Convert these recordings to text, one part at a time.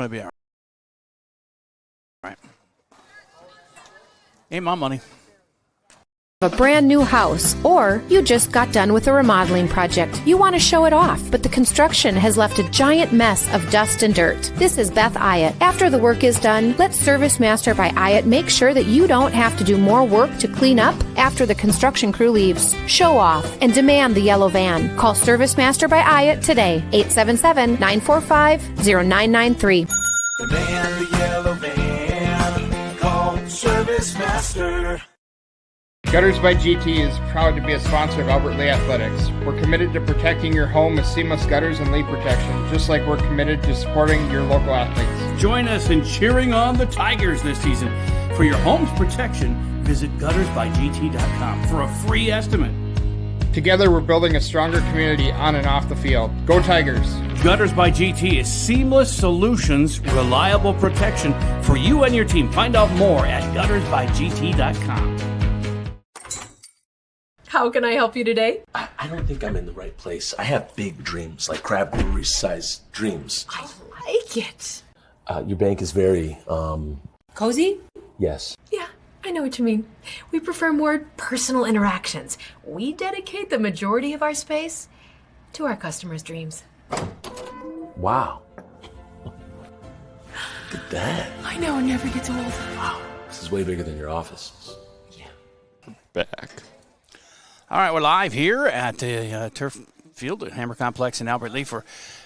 to be all right. Ain't my money. A brand new house, or you just got done with a remodeling project. You want to show it off, but the construction has left a giant mess of dust and dirt. This is Beth Ayatt. After the work is done, let Service Master by Ayatt make sure that you don't have to do more work to clean up after the construction crew leaves. Show off and demand the yellow van. Call Service Master by Ayatt today, 877-945-0993. Demand the yellow van. Call Service Master. Gutters by GT is proud to be a sponsor of Albert Lea Athletics. We're committed to protecting your home with seamless gutters and leak protection, just like we're committed to supporting your local athletes. Join us in cheering on the Tigers this season. For your home's protection, visit guttersbygt.com for a free estimate. Together, we're building a stronger community on and off the field. Go Tigers! Gutters by GT is seamless solutions, reliable protection for you and your team. Find out more at guttersbygt.com. How can I help you today? I don't think I'm in the right place. I have big dreams, like crab brewery-sized dreams. I like it. Your bank is very, Cozy? yes. Yeah, I know what you mean. We prefer more personal interactions. We dedicate the majority of our space to our customers' dreams. Wow. Look at that. I know, it never gets old. Wow. This is way bigger than your office. Yeah. Back. All right, we're live here at the turf field at Hammer Complex in Albert Lea for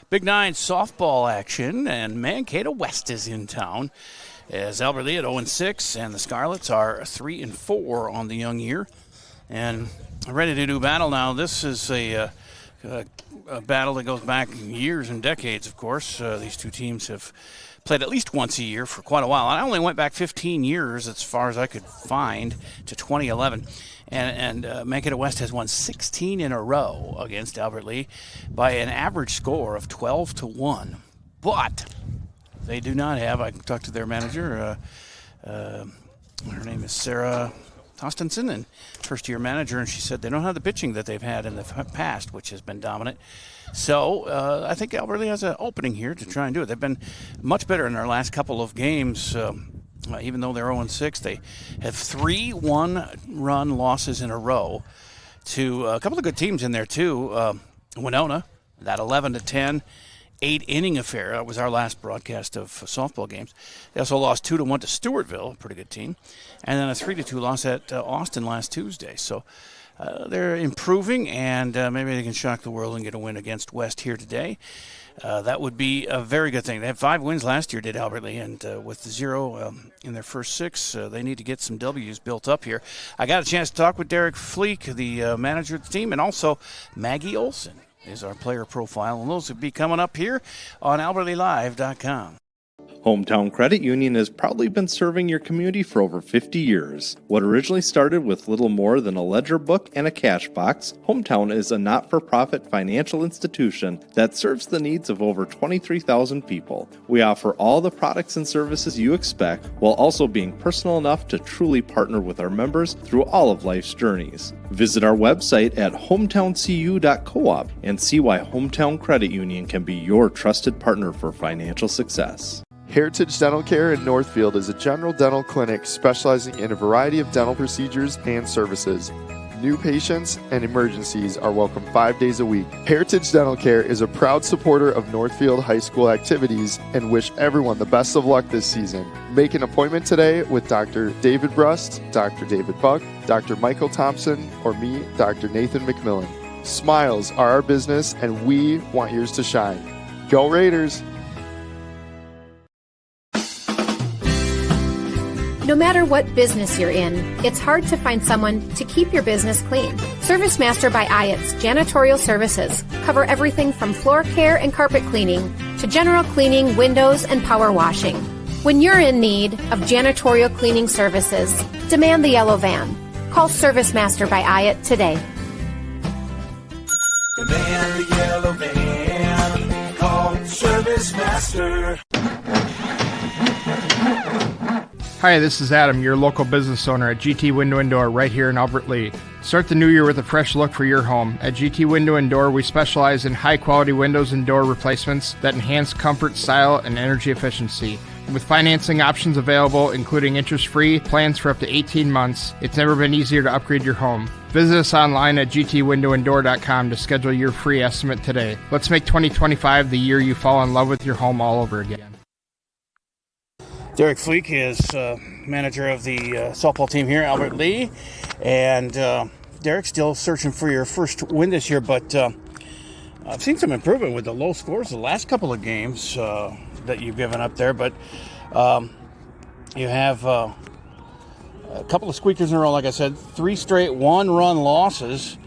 Big Nine softball action, and Mankato West is in town as Albert Lea at 0-6, and the Scarlets are 3-4 on the young year, and ready to do battle now. This is a battle that goes back years and decades, of course. These two teams have played at least once a year for quite a while. I only went back 15 years as far as I could find to 2011. And Mankato West has won 16 in a row against Albert Lea by an average score of 12-1. But they do not have, I talked to their manager, her name is Sarah Tostenson, and first-year manager, and she said they don't have the pitching that they've had in the past, which has been dominant. So I think Albert Lea has an opening here to try and do it. They've been much better in their last couple of games. Even though they're 0-6, they have 3 one-run losses in a row to a couple of good teams in there, too. Winona, that 11-10, 8-inning affair. That was our last broadcast of softball games. They also lost 2-1 to Stewartville, a pretty good team, and then a 3-2 loss at Austin last Tuesday. So they're improving, and maybe they can shock the world and get a win against West here today. That would be a very good thing. They had 5 wins last year, did Albert Lea, and with 0 in their first 6, they need to get some W's built up here. I got a chance to talk with Derek Fleek, the manager of the team, and also Maggie Olson is our player profile, and those will be coming up here on AlbertLeaLive.com. Hometown Credit Union has proudly been serving your community for over 50 years. What originally started with little more than a ledger book and a cash box, Hometown is a not-for-profit financial institution that serves the needs of over 23,000 people. We offer all the products and services you expect, while also being personal enough to truly partner with our members through all of life's journeys. Visit our website at hometowncu.coop and see why Hometown Credit Union can be your trusted partner for financial success. Heritage Dental Care in Northfield is a general dental clinic specializing in a variety of dental procedures and services. New patients and emergencies are welcome 5 days a week. Heritage Dental Care is a proud supporter of Northfield High School activities and wish everyone the best of luck this season. Make an appointment today with Dr. David Brust, Dr. David Buck, Dr. Michael Thompson, or me, Dr. Nathan McMillan. Smiles are our business, and we want yours to shine. Go Raiders! No matter what business you're in, it's hard to find someone to keep your business clean. Service Master by Ayatt's janitorial services cover everything from floor care and carpet cleaning to general cleaning, windows, and power washing. When you're in need of janitorial cleaning services, demand the yellow van. Call Service Master by Ayatt today. Demand the yellow van. Call Service Master. Hi, this is Adam, your local business owner at GT Window and Door right here in Albert Lea. Start the new year with a fresh look for your home. At GT Window and Door, we specialize in high-quality windows and door replacements that enhance comfort, style, and energy efficiency. With financing options available, including interest-free plans for up to 18 months, it's never been easier to upgrade your home. Visit us online at gtwindowanddoor.com to schedule your free estimate today. Let's make 2025 the year you fall in love with your home all over again. Derek Fleek is manager of the softball team here, Albert Lea. And Derek, still searching for your first win this year, but I've seen some improvement with the low scores the last couple of games that you've given up there. But you have a couple of squeakers in a row, like I said, 3 straight one-run losses,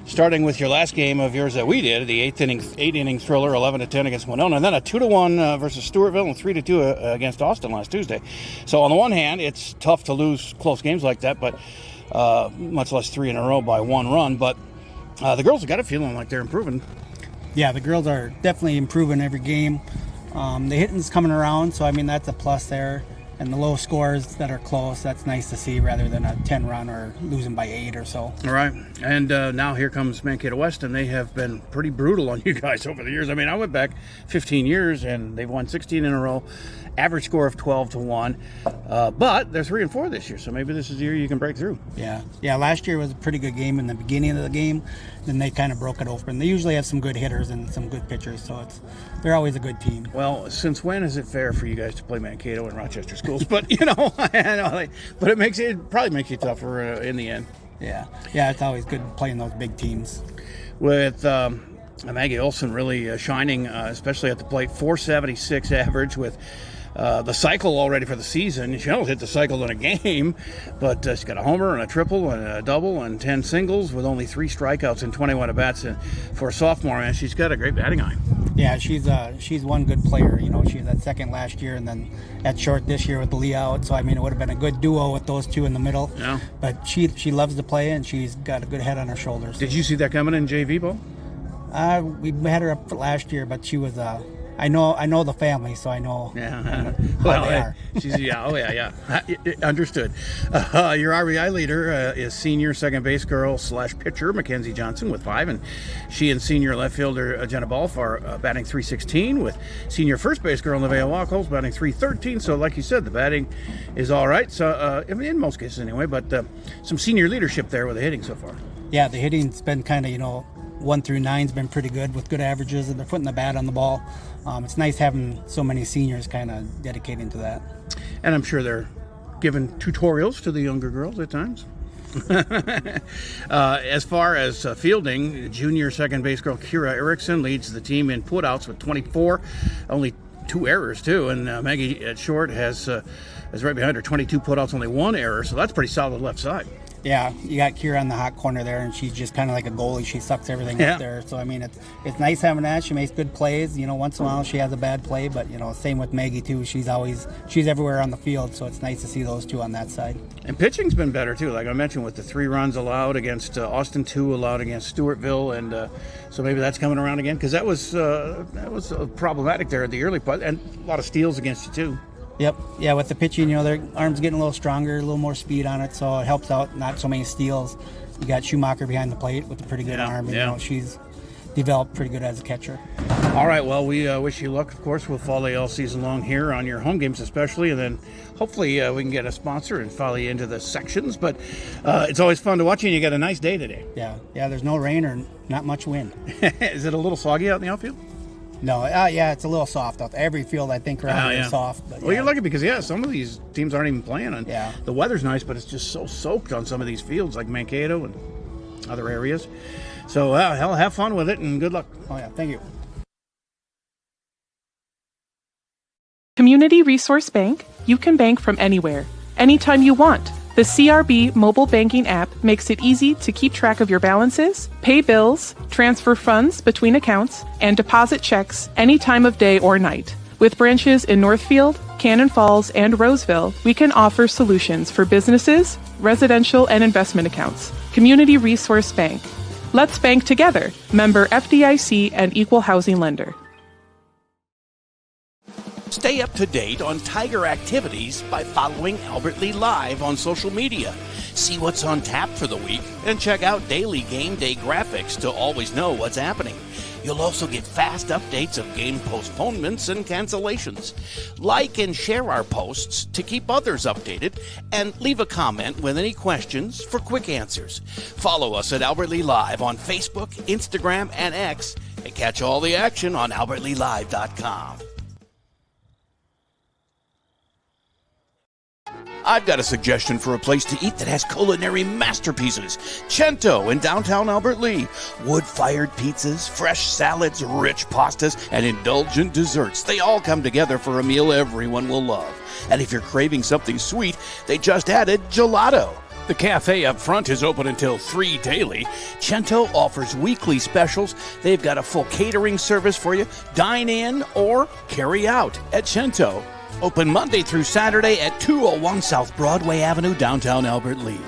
starting with your last game of yours that we did, the 8-inning thriller, 11-10 against Winona, and then a 2-1 versus Stewartville and 3-2 against Austin last Tuesday. So on the one hand, it's tough to lose close games like that, but much less 3 in a row by 1 run. But the girls have got a feeling like they're improving. Yeah, the girls are definitely improving every game. The hitting's coming around, so I mean that's a plus there. And the low scores that are close, that's nice to see rather than a 10 run or losing by 8 or so. All right. And now here comes Mankato West, and they have been pretty brutal on you guys over the years. I mean, I went back 15 years, and they've won 16 in a row, average score of 12-1. But they're 3-4 this year, so maybe this is the year you can break through. Yeah, last year was a pretty good game in the beginning of the game. Then they kind of broke it open. They usually have some good hitters and some good pitchers, so they're always a good team. Well, since when is it fair for you guys to play Mankato and Rochester schools? But, you know, but it probably makes you tougher in the end. Yeah, it's always good playing those big teams. With Maggie Olson really shining, especially at the plate, 476 average with the cycle already for the season. She don't hit the cycle in a game, but she's got a homer and a triple and a double and 10 singles with only 3 strikeouts and 21 at-bats for a sophomore, and she's got a great batting eye. Yeah, she's one good player. You know, she was at second last year and then at short this year with the LEA out. So, I mean, it would have been a good duo with those two in the middle. Yeah. But she loves to play, and she's got a good head on her shoulders. Did you see that coming in JV ball? We had her up for last year, but she was I know the family, so I know how they are. Understood. Your RBI leader is senior second base girl / pitcher Mackenzie Johnson with 5, and she and senior left fielder Jenna Balf are batting .316, with senior first base girl Nevaeh Wacholz batting .313. So, like you said, the batting is all right. So, I mean, in most cases anyway, but some senior leadership there with the hitting so far. Yeah, the hitting's been kind of 1 through 9's been pretty good with good averages, and they're putting the bat on the ball. It's nice having so many seniors kind of dedicating to that. And I'm sure they're giving tutorials to the younger girls at times. As far as fielding, junior second base girl Kira Erickson leads the team in putouts with 24, only 2 errors too, and Maggie at short is right behind her, 22 putouts, only 1 error, so that's pretty solid left side. Yeah, you got Kira on the hot corner there, and she's just kind of like a goalie. She sucks everything up there. So, I mean, it's nice having that. She makes good plays. Once in a while she has a bad play, but, same with Maggie, too. She's everywhere on the field, so it's nice to see those two on that side. And pitching's been better, too. Like I mentioned, with the 3 runs allowed against Austin, 2 allowed against Stewartville, and so maybe that's coming around again, because that was problematic there at the early part, and a lot of steals against you, too. Yep. Yeah, with the pitching, their arm's getting a little stronger, a little more speed on it, so it helps out. Not so many steals. You got Schumacher behind the plate with a pretty good arm, and she's developed pretty good as a catcher. All right, well, we wish you luck, of course, with Fall all season long here on your home games especially, and then hopefully we can get a sponsor and follow you into the sections. But it's always fun to watch you, and you got a nice day today. Yeah, there's no rain or not much wind. Is it a little soggy out in the outfield? No, it's a little soft out there. Every field, I think, around here is soft. But, well, you're lucky because, some of these teams aren't even playing. And the weather's nice, but it's just so soaked on some of these fields, like Mankato and other areas. So, have fun with it, and good luck. Oh, yeah, thank you. Community Resource Bank, you can bank from anywhere, anytime you want. The CRB mobile banking app makes it easy to keep track of your balances, pay bills, transfer funds between accounts, and deposit checks any time of day or night. With branches in Northfield, Cannon Falls, and Roseville, we can offer solutions for businesses, residential, and investment accounts. Community Resource Bank. Let's bank together. Member FDIC and Equal Housing Lender. Stay up to date on Tiger activities by following Albert Lee Live on social media. See what's on tap for the week and check out daily game day graphics to always know what's happening. You'll also get fast updates of game postponements and cancellations. Like and share our posts to keep others updated, and leave a comment with any questions for quick answers. Follow us at Albert Lee Live on Facebook, Instagram, and X, and catch all the action on albertleelive.com. I've got a suggestion for a place to eat that has culinary masterpieces. Cento in downtown Albert Lee. Wood-fired pizzas, fresh salads, rich pastas, and indulgent desserts. They all come together for a meal everyone will love. And if you're craving something sweet, they just added gelato. The cafe up front is open until 3 daily. Cento offers weekly specials. They've got a full catering service for you. Dine in or carry out at Cento. Open Monday through Saturday at 201 South Broadway Avenue, downtown Albert Lee.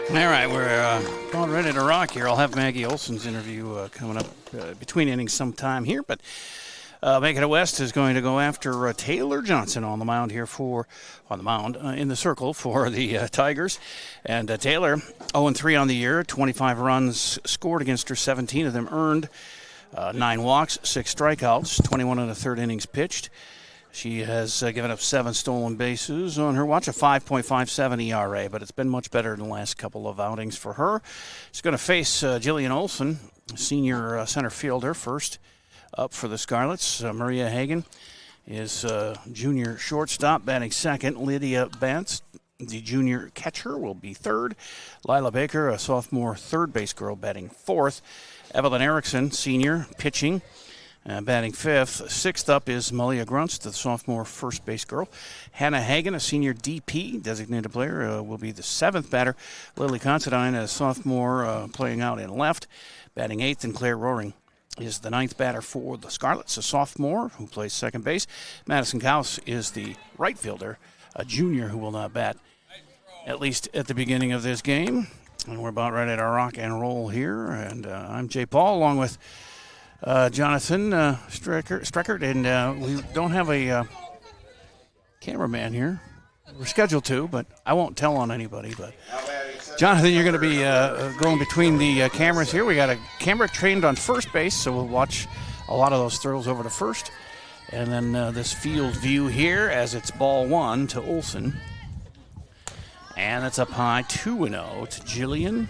All right, we're all ready to rock here. I'll have Maggie Olson's interview coming up between innings sometime here, but Mankato West is going to go after Taylor Johnson on the mound here in the circle for the Tigers. And Taylor, 0-3 on the year, 25 runs scored against her, 17 of them earned, 9 walks, 6 strikeouts, 21 1/3 innings pitched. She has given up 7 stolen bases on her watch, a 5.57 ERA, but it's been much better than the last couple of outings for her. She's going to face Jillian Olson, senior center fielder, first up for the Scarlets. Maria Hagen is junior shortstop, batting second. Lydia Bantz, the junior catcher, will be third. Lila Baker, a sophomore third base girl, batting fourth. Evelyn Erickson, senior, pitching. Batting fifth. Sixth up is Malia Grunts, the sophomore first base girl. Hannah Hagen, a senior DP, designated player, will be the seventh batter. Lily Considine, a sophomore, playing out in left. Batting eighth, and Claire Roaring is the ninth batter for the Scarlets, a sophomore who plays second base. Madison Kaus is the right fielder, a junior who will not bat, at least at the beginning of this game. And we're about ready to rock and roll here. And I'm Jay Paul, along with Jonathan Streckert, and we don't have a cameraman here. We're scheduled to, but I won't tell on anybody. But Jonathan, you're going to be going between the cameras here. We got a camera trained on first base, so we'll watch a lot of those throws over to first. And then this field view here as it's ball one to Olson. And that's up high, 2-0 to Jillian,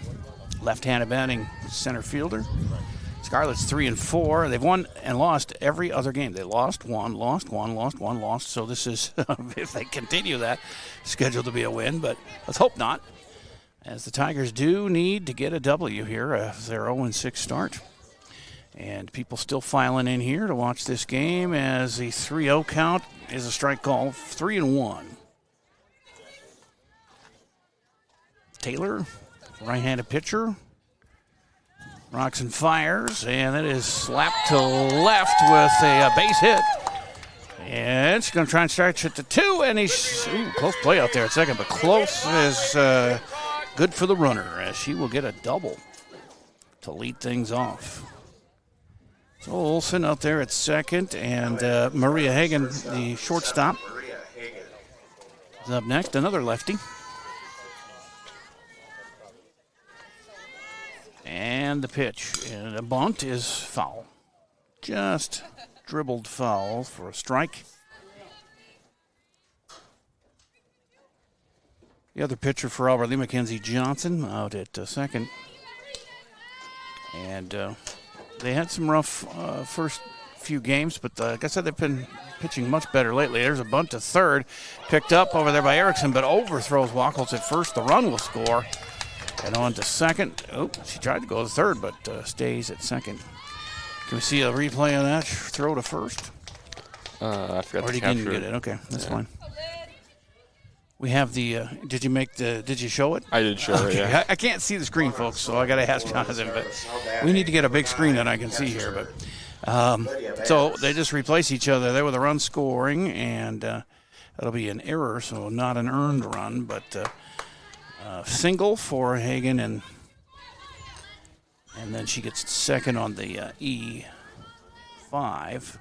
left-handed batting center fielder. Scarlets 3-4. They've won and lost every other game. They lost one, lost one, lost one, lost. So this is, if they continue that, scheduled to be a win, but let's hope not, as the Tigers do need to get a W here as their 0-6 start. And people still filing in here to watch this game as the 3-0 count is a strike call, 3-1. Taylor, right-handed pitcher, rocks and fires, and it is slapped to left with a base hit. And she's going to try and stretch it to 2, and he's close play out there at second, but close is good for the runner, as she will get a double to lead things off. So Olson out there at second, and Maria Hagen, the shortstop, is up next, another lefty. And the pitch, and a bunt is foul. Just dribbled foul for a strike. The other pitcher for Albert Lee, Mackenzie Johnson, out at second. And they had some rough first few games, but like I said, they've been pitching much better lately. There's a bunt to third, picked up over there by Erickson, but overthrows Wackles at first. The run will score. And on to second. Oh, she tried to go to third, but stays at second. Can we see a replay of that throw to first? I forgot or to didn't get it. Okay, that's fine. We have the. Did you show it? I did show it. Yeah. I can't see the screen, folks, so I got to ask Jonathan. But we need to get a big screen that I can see here. But so they just replace each other there with a run scoring, and that'll be an error, so not an earned run, but single for Hagen, and then she gets second on the E5,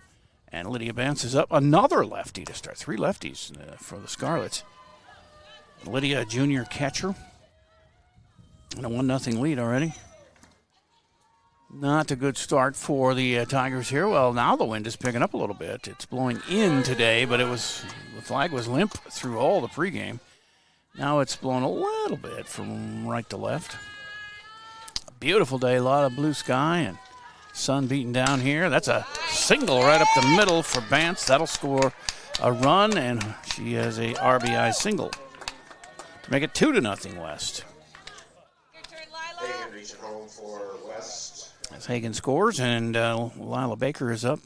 and Lydia Bance is up. Another lefty to start. 3 lefties for the Scarlets. Lydia, a junior catcher, and a 1-0 lead already. Not a good start for the Tigers here. Well, now the wind is picking up a little bit. It's blowing in today, but the flag was limp through all the pregame. Now it's blowing a little bit from right to left. A beautiful day, a lot of blue sky and sun beating down here. That's a single right up the middle for Bance. That'll score a run, and she has a RBI single to make it 2-0 West. Hagen reaching home for West. As Hagen scores, and Lila Baker is up.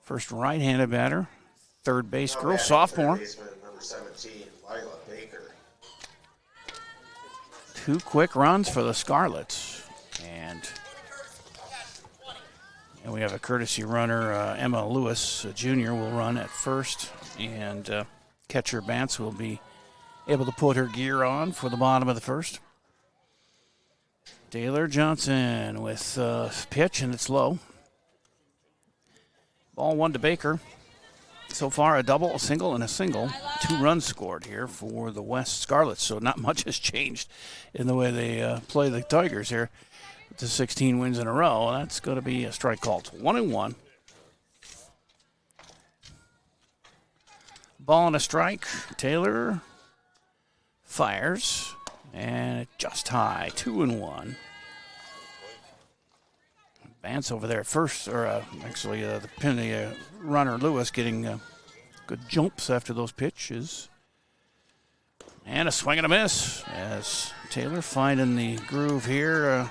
First right-handed batter, third base girl, sophomore. Number 17, Lila Baker. 2 quick runs for the Scarlets, and we have a courtesy runner. Emma Lewis, Jr., will run at first, and catcher Bance will be able to put her gear on for the bottom of the first. Taylor Johnson with pitch, and it's low. Ball 1 to Baker. So far, a double, a single, and a single. 2 runs scored here for the West Scarlets, so not much has changed in the way they play the Tigers here. To 16 wins in a row. That's going to be a strike called. 1-1. Ball and a strike. Taylor fires, and just high. 2-1. Bance over there at first, or the runner Lewis getting good jumps after those pitches. And a swing and a miss as Taylor finding the groove here.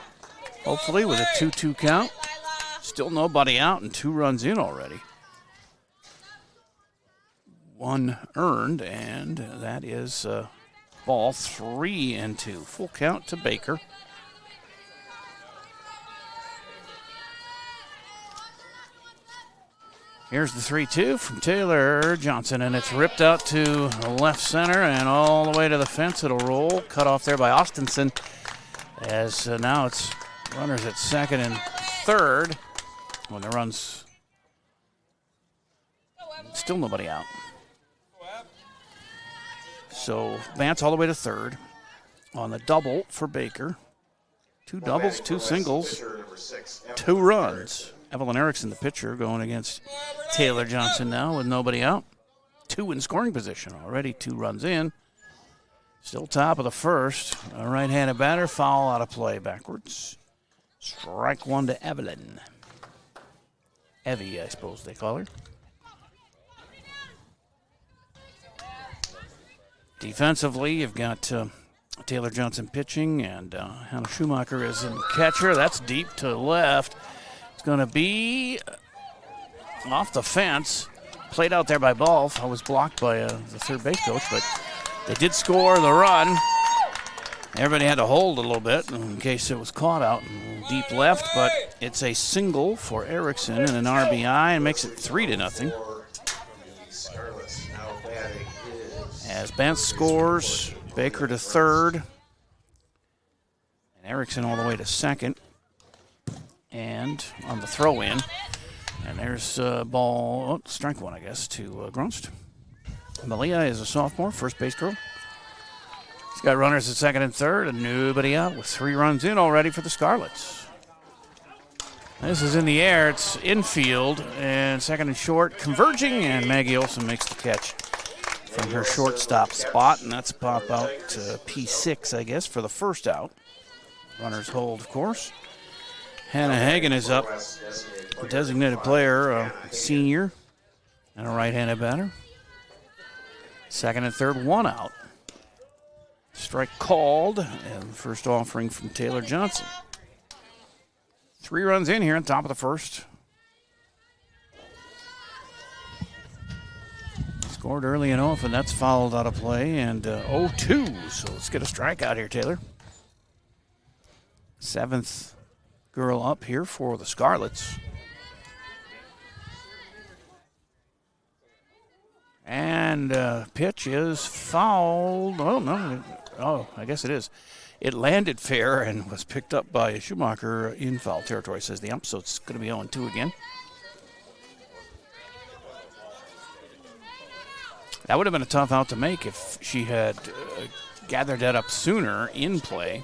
Hopefully with a 2-2 count. Still nobody out and 2 runs in already. 1 earned, and that is ball 3-2. Full count to Baker. Here's the 3-2 from Taylor Johnson, and it's ripped out to left center and all the way to the fence. It'll roll. Cut off there by Austinson, as now it's runners at second and third when the runs. Still nobody out. So Bance all the way to third on the double for Baker. 2 doubles, 2 singles, 2 runs. Evelyn Erickson, the pitcher, going against Taylor Johnson now with nobody out. 2 in scoring position already, 2 runs in. Still top of the first. A right-handed batter, foul out of play backwards. Strike 1 to Evelyn. Evie, I suppose they call her. Defensively, you've got Taylor Johnson pitching, and Hannah Schumacher is in catcher. That's deep to left. It's going to be off the fence. Played out there by Ball. I was blocked by the third base coach, but they did score the run. Everybody had to hold a little bit in case it was caught out in deep left, but it's a single for Erickson and an RBI, and makes it 3-0. As Bance scores, Baker to third, and Erickson all the way to second, and on the throw-in, and there's ball, strike 1, I guess, to Grunst. Malia is a sophomore, first base girl. He's got runners at second and third, and nobody out with 3 runs in already for the Scarlets. This is in the air. It's infield, and second and short, converging, and Maggie Olson makes the catch from her shortstop spot, and that's pop out to P6, I guess, for the first out. Runners hold, of course. Hannah Hagen is up, a designated player, a senior, and a right-handed batter. Second and third, 1 out. Strike called, and first offering from Taylor Johnson. 3 runs in here on top of the first. Scored early enough, and that's fouled out of play, and 0-2. So let's get a strikeout here, Taylor. 7th girl up here for the Scarlets. And pitch is fouled. Oh, no. Oh, I guess it is. It landed fair and was picked up by Schumacher in foul territory, says the ump, so it's going to be 0-2 again. That would have been a tough out to make if she had gathered that up sooner in play.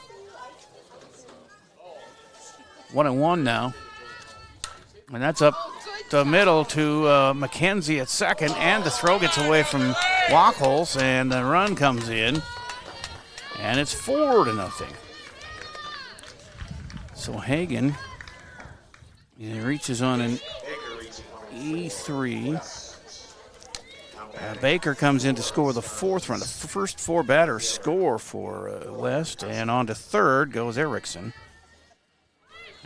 1-1 now. And that's up the middle to McKenzie at second, and the throw gets away from Wachholz, and the run comes in, and it's 4-0. So Hagen, he reaches on an E3. Baker comes in to score the 4th run. The first 4 batters score for West, and on to third goes Erickson.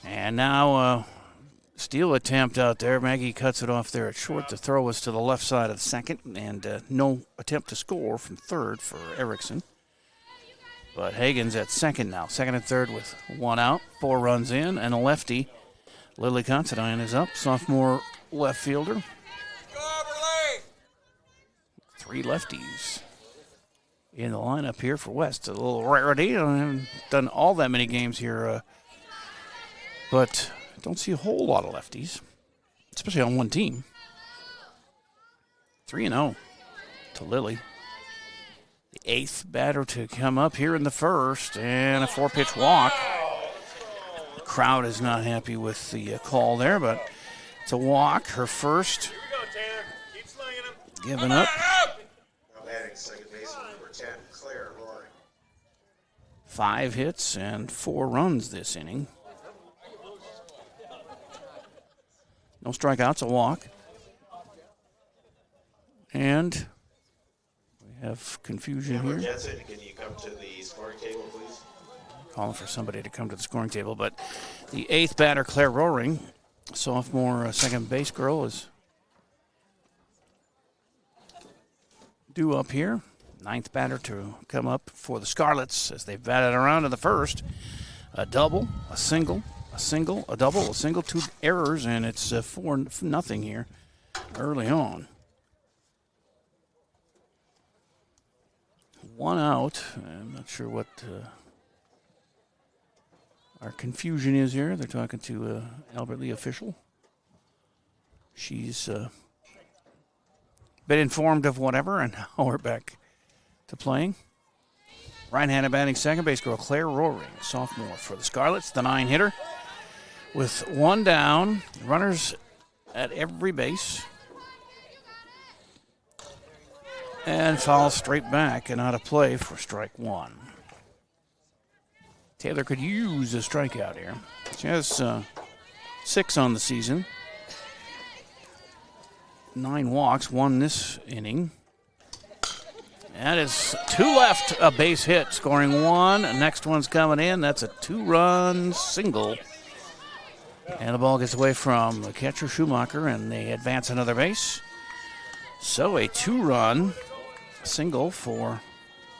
And now steal attempt out there. Maggie cuts it off there at short. The throw was to the left side of the second, and no attempt to score from third for Erickson. But Hagen's at second now. Second and third with 1 out, 4 runs in, and a lefty. Lily Considine is up, sophomore left fielder. 3 lefties in the lineup here for West. A little rarity. I haven't done all that many games here, but don't see a whole lot of lefties, especially on one team. 3-0 to Lily. The 8th batter to come up here in the first, and a 4-pitch walk. The crowd is not happy with the call there, but it's a walk. Her first. Giving up. Second baseman number 10, Claire Roaring. 5 hits and 4 runs this inning. No strikeouts, a walk. And we have confusion here. Jensen, can you come to the scoring table, please? Calling for somebody to come to the scoring table, but the 8th batter, Claire Roaring, sophomore second base girl, is due up here. 9th batter to come up for the Scarlets as they batted around in the first. A double, a single, a single, a double, a single, 2 errors, and it's 4-0 here early on. 1 out. I'm not sure what our confusion is here. They're talking to Albert Lee official. She's been informed of whatever, and now we're back to playing. Right-handed batting second base girl Claire Roaring, sophomore for the Scarlets, the 9-hitter. With 1 down, runners at every base. And fouls straight back and out of play for strike 1. Taylor could use a strikeout here. She has 6 on the season. 9 walks, 1 this inning. That is 2 left, a base hit, scoring 1. Next one's coming in. That's a 2-run single. And the ball gets away from the catcher, Schumacher, and they advance another base. So a 2-run single for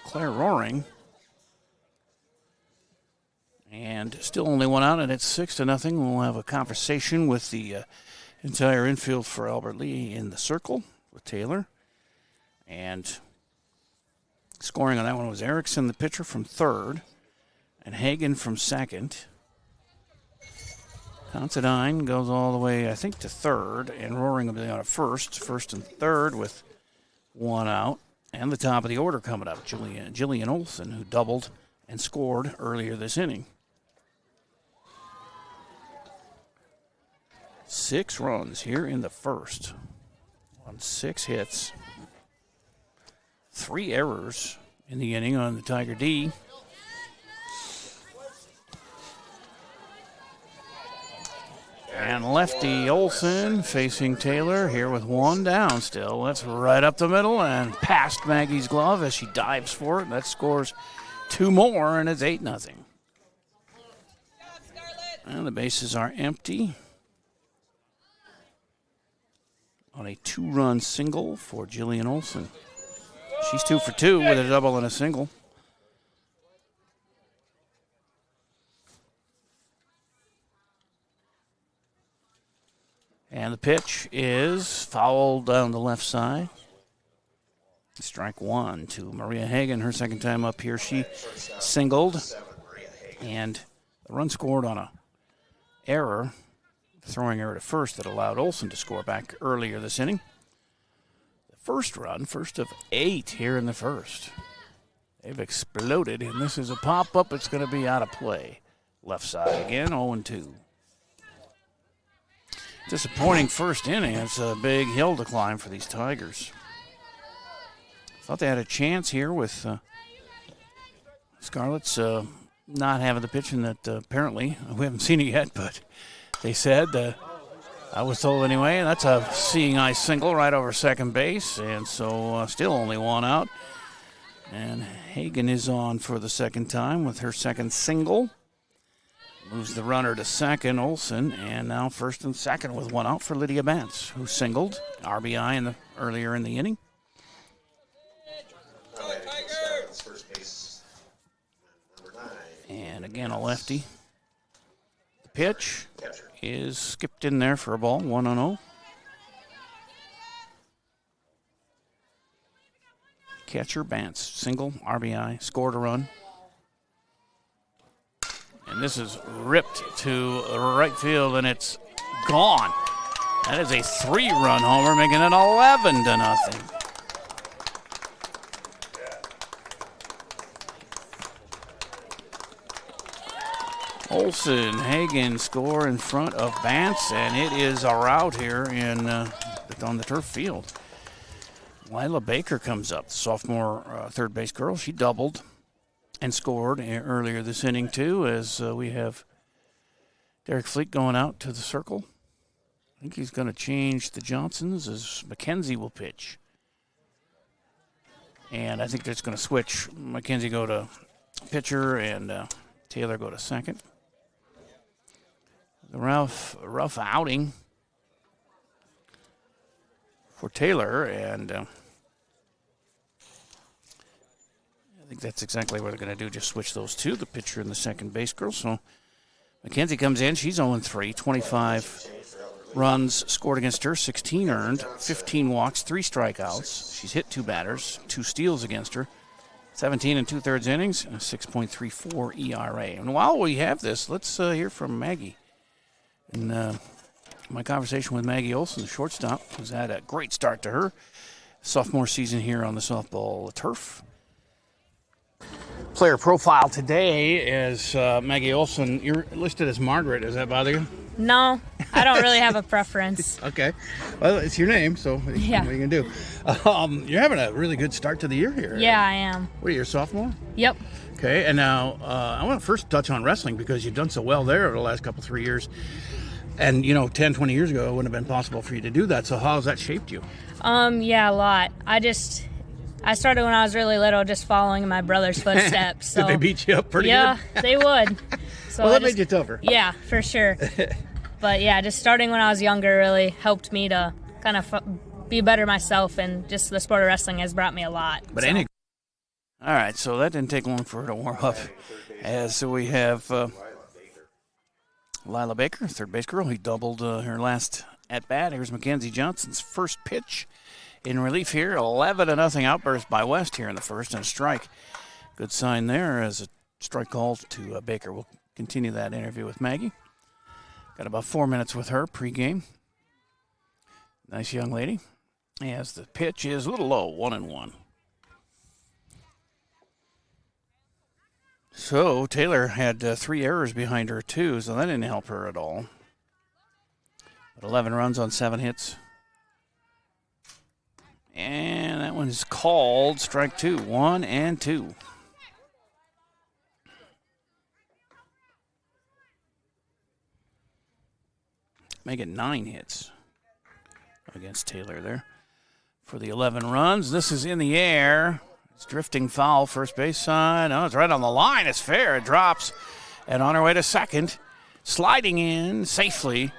Claire Roaring. And still only 1 out, and it's 6-0. We'll have a conversation with the entire infield for Albert Lee in the circle with Taylor. And scoring on that one was Erickson, the pitcher, from third, and Hagen from second. Considine goes all the way, I think, to third, and Roaring will be on at first and third with 1 out. And the top of the order coming up, Jillian Olsen, who doubled and scored earlier this inning. 6 runs here in the first on 6 hits. 3 errors in the inning on the Tiger D. And lefty Olsen facing Taylor here with 1 down still. That's right up the middle and past Maggie's glove as she dives for it. That scores 2 more, and it's 8-0. And the bases are empty. on a 2-run single for Jillian Olson. She's 2 for 2 with a double and a single. And the pitch is fouled down the left side. Strike 1 to Maria Hagen. Her second time up here. She singled. And the run scored on a error, throwing error to first, that allowed Olson to score back earlier this inning. The first run, first of 8 here in the first. They've exploded, and this is a pop-up. It's going to be out of play. Left side again, 0-2. Disappointing first inning. It's a big hill to climb for these Tigers. Thought they had a chance here with Scarlets not having the pitching that apparently, we haven't seen it yet, but they said, I was told anyway, and that's a seeing eye single right over second base, and so still only 1 out. And Hagen is on for the second time with her second single. Moves the runner to second, Olson, and now first and second with 1 out for Lydia Bantz, who singled RBI earlier in the inning. And again, a lefty. The pitch is skipped in there for a ball, 1-0. Catcher Bantz, single, RBI, scored a run. And this is ripped to right field, and it's gone. That is a 3-run homer, making it 11-0. Olson, Hagen score in front of Bantz, and it is a rout here on the turf field. Lila Baker comes up, the sophomore third base girl. She doubled and scored earlier this inning, too, as we have Derek Fleet going out to the circle. I think he's going to change the Johnsons as McKenzie will pitch. And I think that's going to switch. McKenzie go to pitcher and Taylor go to second. The rough outing for Taylor, and I think that's exactly what they're going to do, just switch those two, the pitcher and the second base girl. So McKenzie comes in, she's 0-3, 25 runs scored against her, 16 earned, 15 walks, 3 strikeouts. She's hit 2 batters, 2 steals against her, 17 2/3 innings, and a 6.34 ERA. And while we have this, let's hear from Maggie. And my conversation with Maggie Olson, the shortstop, who's had a great start to her sophomore season here on the softball turf. Player profile today is Maggie Olson. You're listed as Margaret. Does that bother you? No, I don't really have a preference. Okay. Well, it's your name, so yeah. What are you going to do? You're having a really good start to the year here. Yeah, I am. What are you, a sophomore? Yep. Okay, and now I want to first touch on wrestling because you've done so well there over the last 3 years. And, 10, 20 years ago, it wouldn't have been possible for you to do that. So how has that shaped you? Yeah, a lot. I started when I was really little, just following in my brother's footsteps. So. Did they beat you up pretty good? Yeah, they would. So well, that made you tougher. Yeah, for sure. But yeah, just starting when I was younger really helped me to kind of be better myself, and just the sport of wrestling has brought me a lot. But all right, so that didn't take long for her to warm up. As we have Lila Baker, third base girl. He doubled her last at bat. Here's Mackenzie Johnson's first pitch in relief here. 11-0 outburst by West here in the first, and a strike. Good sign there as a strike call to Baker. We'll continue that interview with Maggie. Got about 4 minutes with her pregame. Nice young lady. As the pitch is a little low, 1-1. So Taylor had 3 errors behind her, too, so that didn't help her at all. But 11 runs on 7 hits. And that one is called strike 2, 1-2. Make it 9 hits against Taylor there for the 11 runs. This is in the air. It's drifting foul, first base side. Oh, it's right on the line. It's fair. It drops. And on her way to second, sliding in safely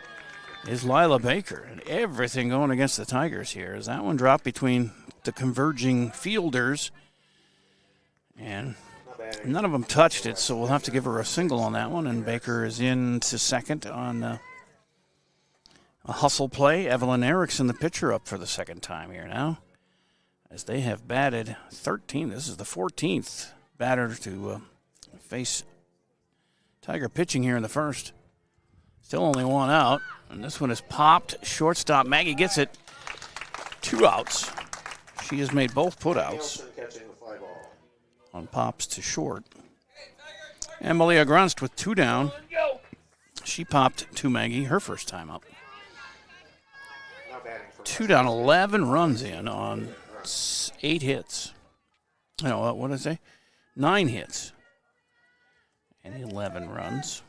is Lila Baker. And everything going against the Tigers here as that one dropped between the converging fielders. And none of them touched it, so we'll have to give her a single on that one. And Baker is into second on a hustle play. Evelyn Erickson, the pitcher, up for the second time here now, as they have batted 13. This is the 14th batter to face Tiger pitching here in the first. Still only one out, and this one is popped. Shortstop Maggie gets it. 2 outs. She has made both putouts on pops to short. And Malia Grunst with 2 down. She popped to Maggie her first time up. 2 down, 11 runs in on 8 hits. No, what did I say? 9 hits and 11 runs.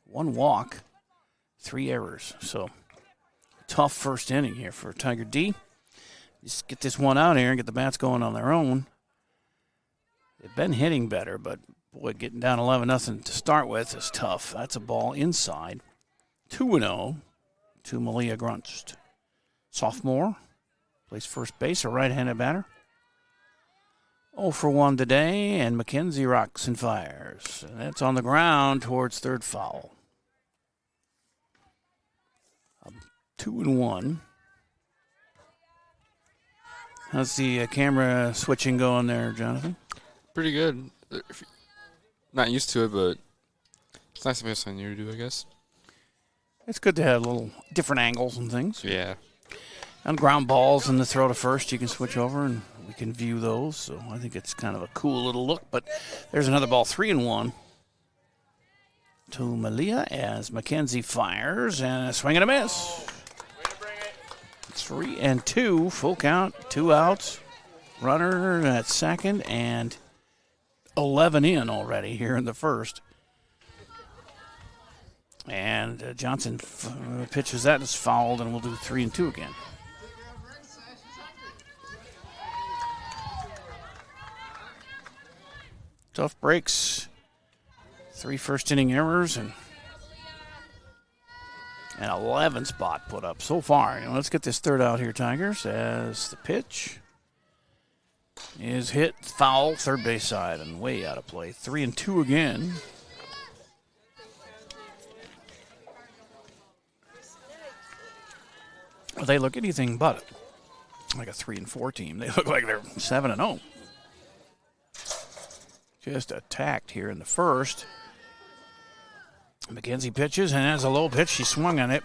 1 walk, 3 errors. So tough first inning here for Tiger D. Just get this one out here and get the bats going on their own. They've been hitting better, but boy, getting down 11-0 to start with is tough. That's a ball inside. 2-0 to Malia Grunst. Sophomore, plays first base, a right-handed batter. 0 for 1 today, and McKenzie rocks and fires. And that's on the ground towards third foul. 2-1. How's the camera switching going there, Jonathan? Pretty good. Not used to it, but it's nice to have something new to do, I guess. It's good to have little different angles and things. Yeah. On ground balls in the throw to first, you can switch over and we can view those. So I think it's kind of a cool little look. But there's another ball, 3-1 to Malia as McKenzie fires and a swing and a miss. 3-2, full count, 2 outs. Runner at second and 11 in already here in the first. And Johnson pitches that, is fouled, and we'll do 3-2 again. Tough breaks, 3 first inning errors, and an 11 spot put up so far. Let's get this third out here, Tigers, as the pitch is hit foul, third base side, and way out of play. 3-2 again. Well, they look anything but like a 3-4 team. They look like they're 7-0. Just attacked here in the first. McKenzie pitches and has a low pitch. She swung on it.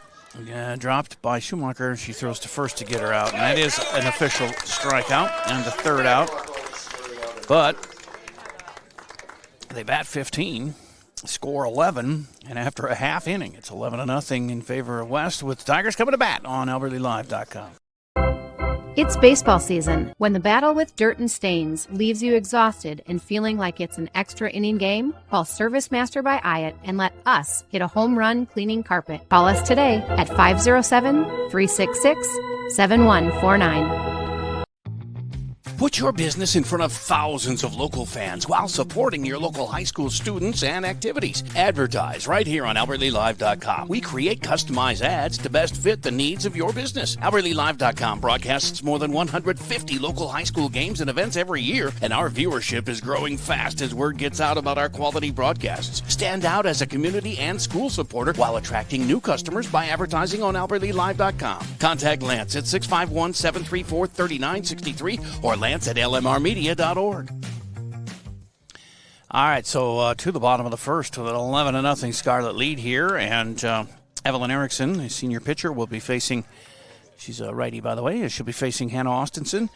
Dropped by Schumacher. She throws to first to get her out. And that is an official strikeout and the third out. But they bat 15, score 11, and after a half inning, it's 11-0 in favor of West with the Tigers coming to bat on AlbertlyLive.com. It's baseball season. When the battle with dirt and stains leaves you exhausted and feeling like it's an extra inning game, call Service Master by Hyatt and let us hit a home run cleaning carpet. Call us today at 507-366-7149. Put your business in front of thousands of local fans while supporting your local high school students and activities. Advertise right here on AlbertlyLive.com. We create customized ads to best fit the needs of your business. AlbertlyLive.com broadcasts more than 150 local high school games and events every year, and our viewership is growing fast as word gets out about our quality broadcasts. Stand out as a community and school supporter while attracting new customers by advertising on AlbertlyLive.com. Contact Lance at 651-734-3963 or Lance at lmrmedia.org. All right, so to the bottom of the first with an 11-0 Scarlet lead here, and Evelyn Erickson, a senior pitcher, will be facing, she's a righty by the way, she'll be facing Hannah Austinson.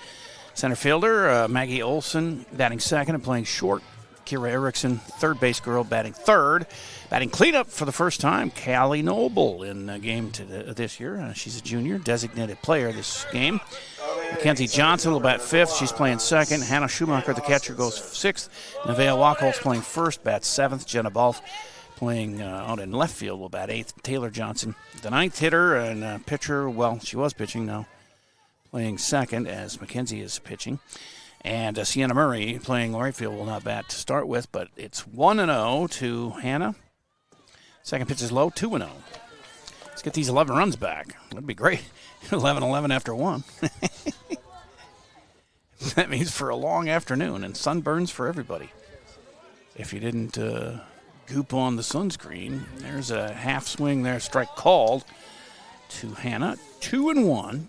Center fielder, Maggie Olson batting second and playing short. Kira Erickson, third base girl, batting third. Batting cleanup for the first time, Callie Noble in the game this year. She's a junior, designated player this game. Mackenzie Johnson will bat fifth. She's playing second. Hannah Schumacher, the catcher, goes sixth. Nevaeh Wachholz playing first, bats seventh. Jenna Balf playing out in left field will bat eighth. Taylor Johnson, the ninth hitter and pitcher. Well, she was pitching now, playing second as Mackenzie is pitching. And Sienna Murray playing right field will not bat to start with, but it's 1-0 to Hannah. Second pitch is low, 2-0. Let's get these 11 runs back. That'd be great. 11-11 after 1. That means for a long afternoon and sunburns for everybody. If you didn't goop on the sunscreen, there's a half swing there, strike called to Hannah. 2-1.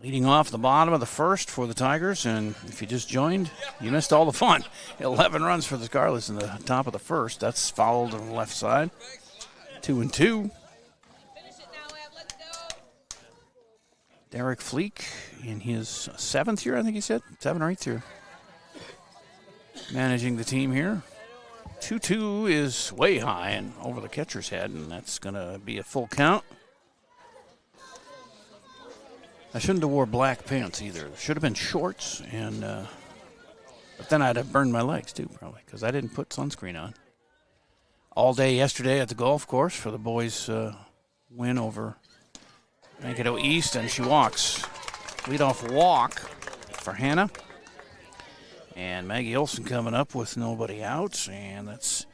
Leading off the bottom of the first for the Tigers, and if you just joined, you missed all the fun. 11 runs for the Scarlets in the top of the first. That's fouled on the left side. 2-2. Derek Fleek in his 7th year, I think he said. 7 or 8th year. Managing the team here. 2-2 is way high and over the catcher's head, and that's going to be a full count. I shouldn't have wore black pants either. Should have been shorts, and but then I'd have burned my legs too, probably, because I didn't put sunscreen on. All day yesterday at the golf course for the boys' win over Mankato East, and she walks. Leadoff walk for Hannah. And Maggie Olson coming up with nobody out, and that's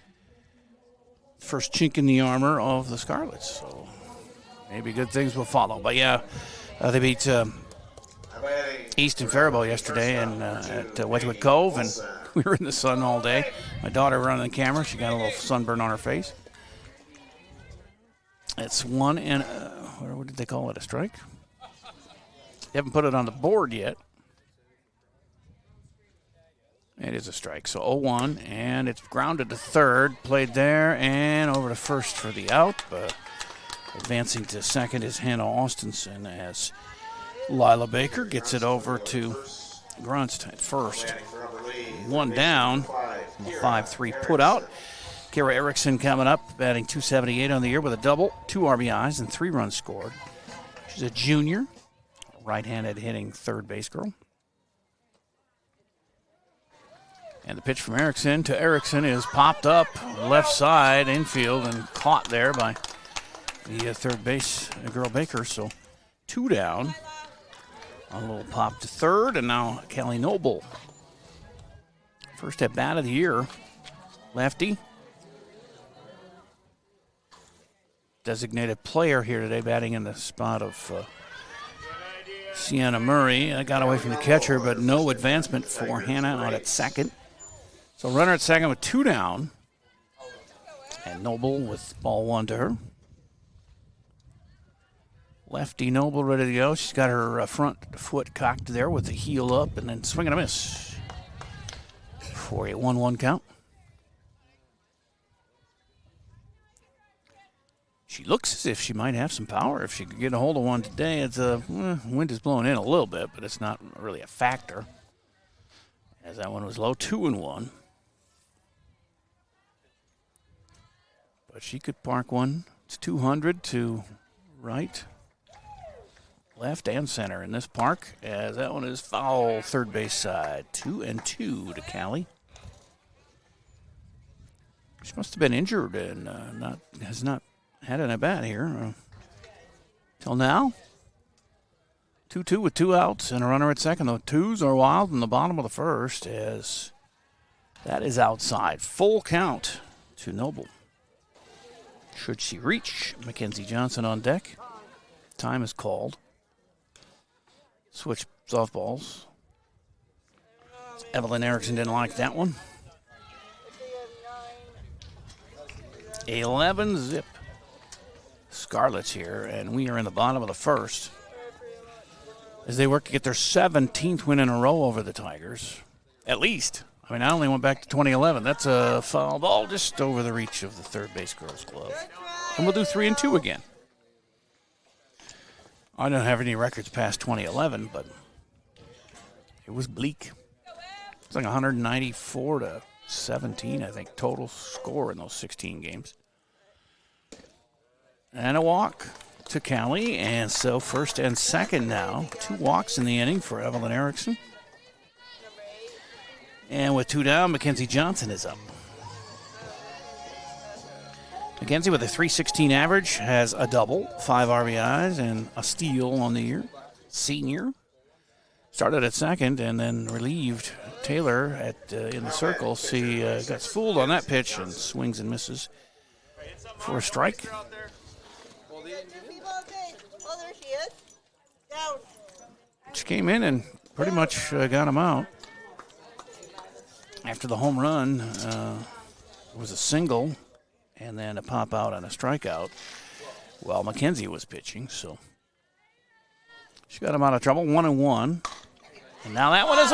the first chink in the armor of the Scarlets. So maybe good things will follow. But yeah, they beat East and Faribault yesterday and at Wedgwood Cove, and we were in the sun all day. My daughter running the camera. She got a little sunburn on her face. It's 1 and what did they call it, a strike? They haven't put it on the board yet. It is a strike, so 0-1, and it's grounded to third, played there, and over to first for the out, but advancing to second is Hannah Austinson as Lila Baker gets it over to Grunst at first. 1 down, 5-3 put out. Kara Erickson coming up, batting .278 on the year with a double, 2 RBIs, and 3 runs scored. She's a junior, right-handed hitting third base girl. And the pitch from Erickson to Erickson is popped up left side infield and caught there by the third base girl Baker. So 2 down. A little pop to third, and now Kelly Noble. First at bat of the year. Lefty. Designated player here today, batting in the spot of Sienna Murray. I got away from the catcher, but no advancement for Hannah out at second. So runner at second with 2 down. And Noble with ball 1 to her. Lefty Noble ready to go. She's got her front foot cocked there with the heel up and then swing and a miss for a 1-1 count. She looks as if she might have some power if she could get a hold of one today. It's wind is blowing in a little bit, but it's not really a factor. As that one was low, 2-1. But she could park one. It's 200 to right, left, and center in this park. As that one is foul, third base side. 2-2 to Callie. She must have been injured and has not had an at-bat here till now. 2-2 with 2 outs and a runner at second. The 2s are wild in the bottom of the first as that is outside. Full count to Noble. Should she reach, Mackenzie Johnson on deck. Time is called. Switch softballs. Evelyn Erickson didn't like that one. 11 zip. Scarlets here, and we are in the bottom of the first as they work to get their 17th win in a row over the Tigers. At least. I mean, I only went back to 2011. That's a foul ball just over the reach of the third base girl's glove. And we'll do 3-2 again. I don't have any records past 2011, but it was bleak. It's like 194 to 17, I think, total score in those 16 games. And a walk to Callie, and so first and second now. 2 walks in the inning for Evelyn Erickson. And with 2 down, Mackenzie Johnson is up. Mackenzie with a .316 average has a double, 5 RBIs, and a steal on the year. Senior. Started at second and then relieved Taylor at in the circle. She got fooled on that pitch and swings and misses for a strike. She came in and pretty much got him out. After the home run, it was a single and then a pop out and a strikeout while Mackenzie was pitching. So she got him out of trouble, 1-1. And now that one is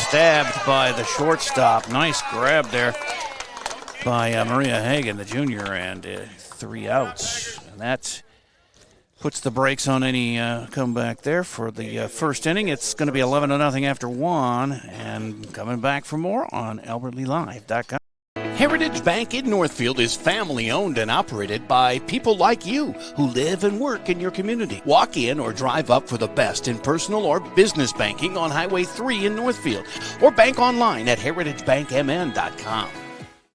stabbed by the shortstop. Nice grab there by Maria Hagan, the junior, and 3 outs. And that puts the brakes on any comeback there for the first inning. It's going to be 11-0 after 1, and coming back for more on AlbertLeeLive.com. Heritage Bank in Northfield is family owned and operated by people like you who live and work in your community. Walk in or drive up for the best in personal or business banking on Highway 3 in Northfield, or bank online at heritagebankmn.com.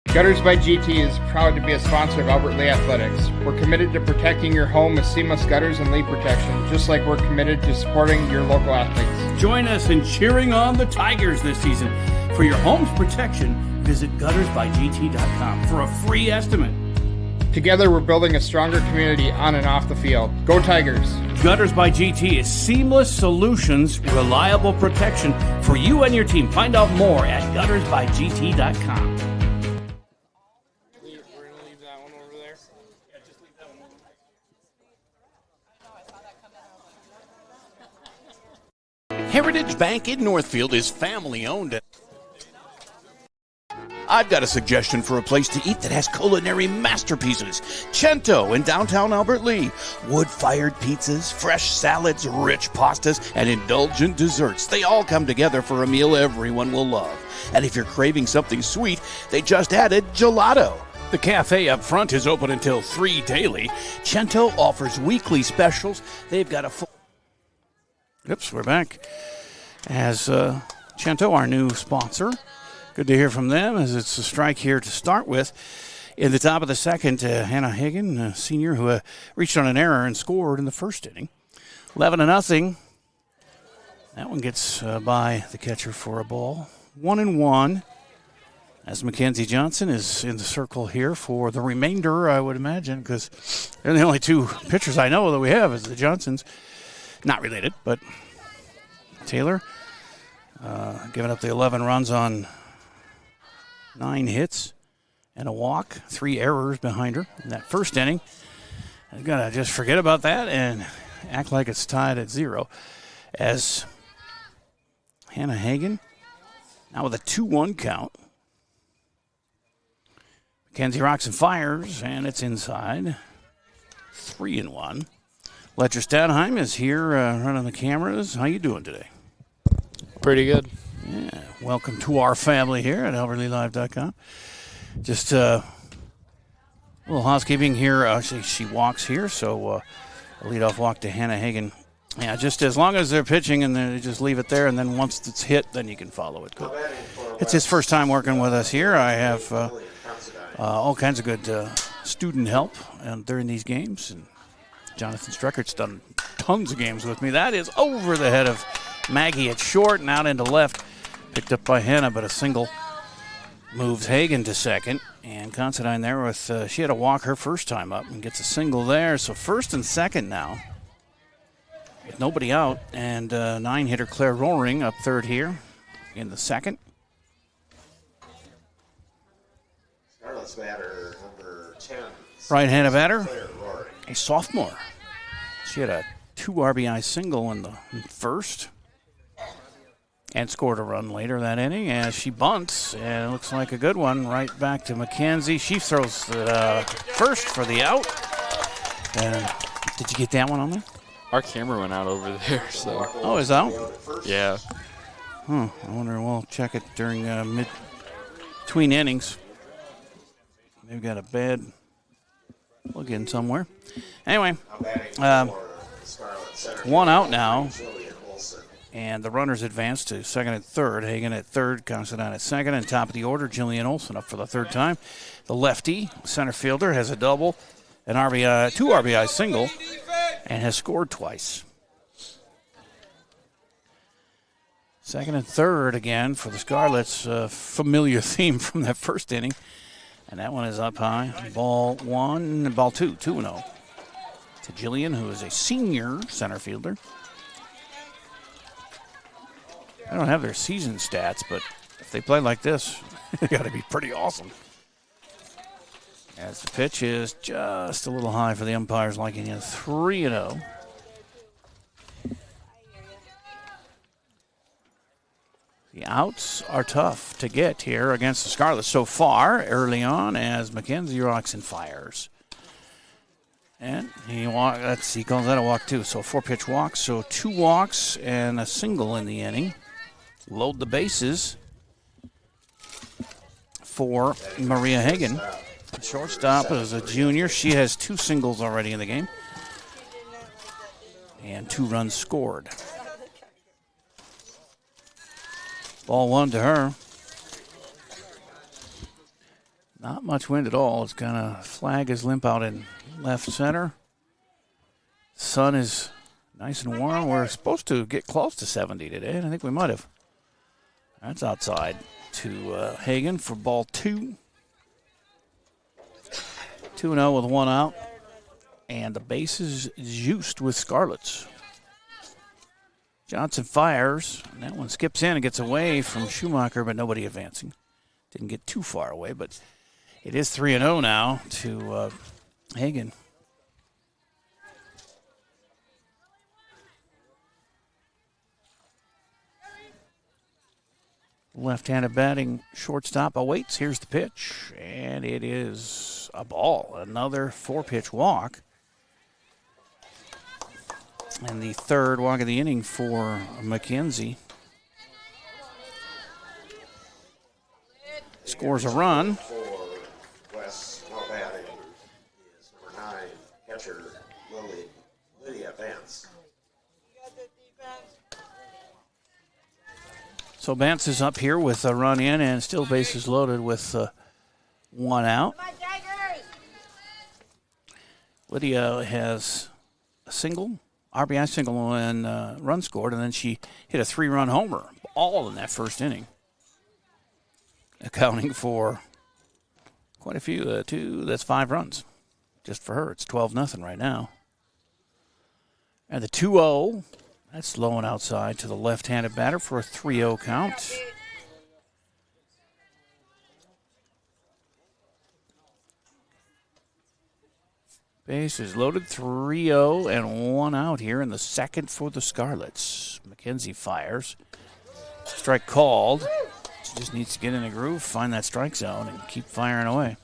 Gutters by GT is proud to be a sponsor of Albert Lea Athletics. We're committed to protecting your home with seamless gutters and leak protection, just like we're committed to supporting your local athletes. Join us in cheering on the Tigers this season. For your home's protection, visit guttersbygt.com for a free estimate. Together, we're building a stronger community on and off the field. Go Tigers! Gutters by GT is seamless solutions, reliable protection for you and your team. Find out more at guttersbygt.com. Heritage Bank in Northfield is family owned. I've got a suggestion for a place to eat that has culinary masterpieces. Cento in downtown Albert Lea. Wood-fired pizzas, fresh salads, rich pastas, and indulgent desserts. They all come together for a meal everyone will love. And if you're craving something sweet, they just added gelato. The cafe up front is open until 3 daily. Cento offers weekly specials. They've got a full... Oops, we're back. As Cento, our new sponsor. Good to hear from them, as it's a strike here to start with. In the top of the second, Hannah Hagan, a senior, who reached on an error and scored in the first inning. 11-0. That one gets by the catcher for a ball. 1-1. As Mackenzie Johnson is in the circle here for the remainder, I would imagine, because they're the only 2 pitchers I know that we have is the Johnsons. Not related, but Taylor giving up the 11 runs on 9 hits and a walk, 3 errors behind her in that first inning. I've got to just forget about that and act like it's tied at 0. As Hannah Hagan now with a 2-1 count. Mackenzie rocks and fires, and it's inside. 3-1. Ledger Stadheim is here running the cameras. How you doing today? Pretty good. Yeah, welcome to our family here at AlbertLeeLive.com. Just a little housekeeping here. She walks here, so a leadoff walk to Hannah Hagan. Yeah, just as long as they're pitching and they just leave it there, and then once it's hit, then you can follow it. Good. It's his first time working with us here. I have all kinds of good student help during these games, and Jonathan Streckert's done tons of games with me. That is over the head of Maggie at short and out into left. Picked up by Hannah, but a single moves Hagan to second. And Considine there with, she had to walk her first time up and gets a single there. So first and second now with nobody out. And 9-hitter Claire Roaring up third here in the second. Scarlet's batter, number 10. Right-handed batter, a sophomore. She had a 2 RBI single in the first and scored a run later that inning as she bunts, and it looks like a good one right back to Mackenzie. She throws the first for the out. Did you get that one on there? Our camera went out over there, so. Oh, it's out? Yeah. I wonder, we'll check it during between innings. They've got a bad plug-in somewhere. Anyway, 1 out now. And the runners advance to second and third. Hagan at third, Considine at second. And top of the order, Jillian Olson up for the third time. The lefty, center fielder, has a double, an RBI, 2 RBI single, and has scored twice. Second and third again for the Scarlets, familiar theme from that first inning. And that one is up high. Ball 1, ball 2, 2-0. to Jillian, who is a senior center fielder. I don't have their season stats, but if they play like this, they got to be pretty awesome. As the pitch is just a little high for the umpires, liking it 3-0. The outs are tough to get here against the Scarlets so far early on as Mackenzie rocks and fires. And he calls that a walk too. So 4-pitch walks, so 2 walks and a single in the inning. Load the bases for Maria Hagen. The shortstop is a junior. She has 2 singles already in the game and 2 runs scored. Ball 1 to her. Not much wind at all. It's going to flag his limp out in left center. Sun is nice and warm. We're supposed to get close to 70 today, and I think we might have. That's outside to Hagen for ball 2. 2-0 with 1 out. And the base is juiced with Scarlets. Johnson fires, and that one skips in and gets away from Schumacher, but nobody advancing. Didn't get too far away, but it is 3-0 now to Hagen. Left-handed batting shortstop awaits. Here's the pitch, and it is a ball. Another 4-pitch walk. And the 3rd walk of the inning for Mackenzie. Scores a run. For West, now batting is number 9, catcher Lydia Vance. So Vance is up here with a run in and still bases loaded with 1 out. Lydia has a single. RBI single and run scored, and then she hit a 3-run homer, all in that first inning, accounting for quite a few. That's 5 runs just for her. It's 12-0 right now. And the 2-0, that's low and outside to the left-handed batter for a 3-0 count. Base is loaded, 3-0 and 1 out here in the 2nd for the Scarlets. Mackenzie fires. Strike called. She just needs to get in a groove, find that strike zone, and keep firing away.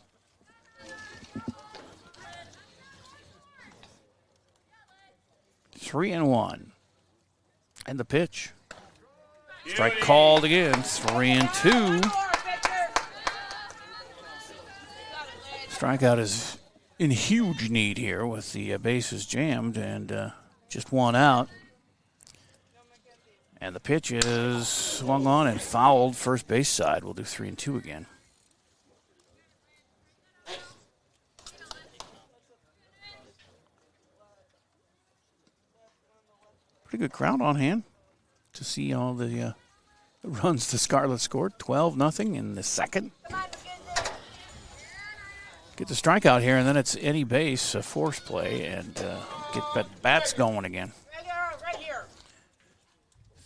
Three and 1. And the pitch. Strike called again, 3-2. Strikeout is in huge need here with the bases jammed and just 1 out. And the pitch is swung on and fouled first base side. We'll do 3-2 again. Pretty good crowd on hand to see all the runs the Scarlets scored. 12-0 in the 2nd. Get the strikeout here, and then it's any base, a force play, and get bats going again.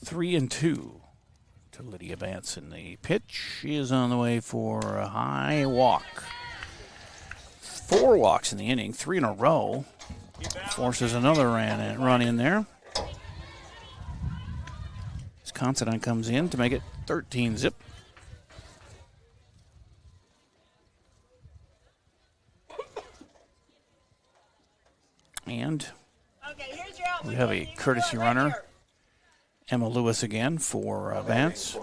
3-2 to Lydia Vance, and the pitch is on the way for a high walk. 4 walks in the inning, 3 in a row. Forces another run in there. Considine comes in to make it 13-0. And we have a courtesy runner, Emma Lewis again for Vance.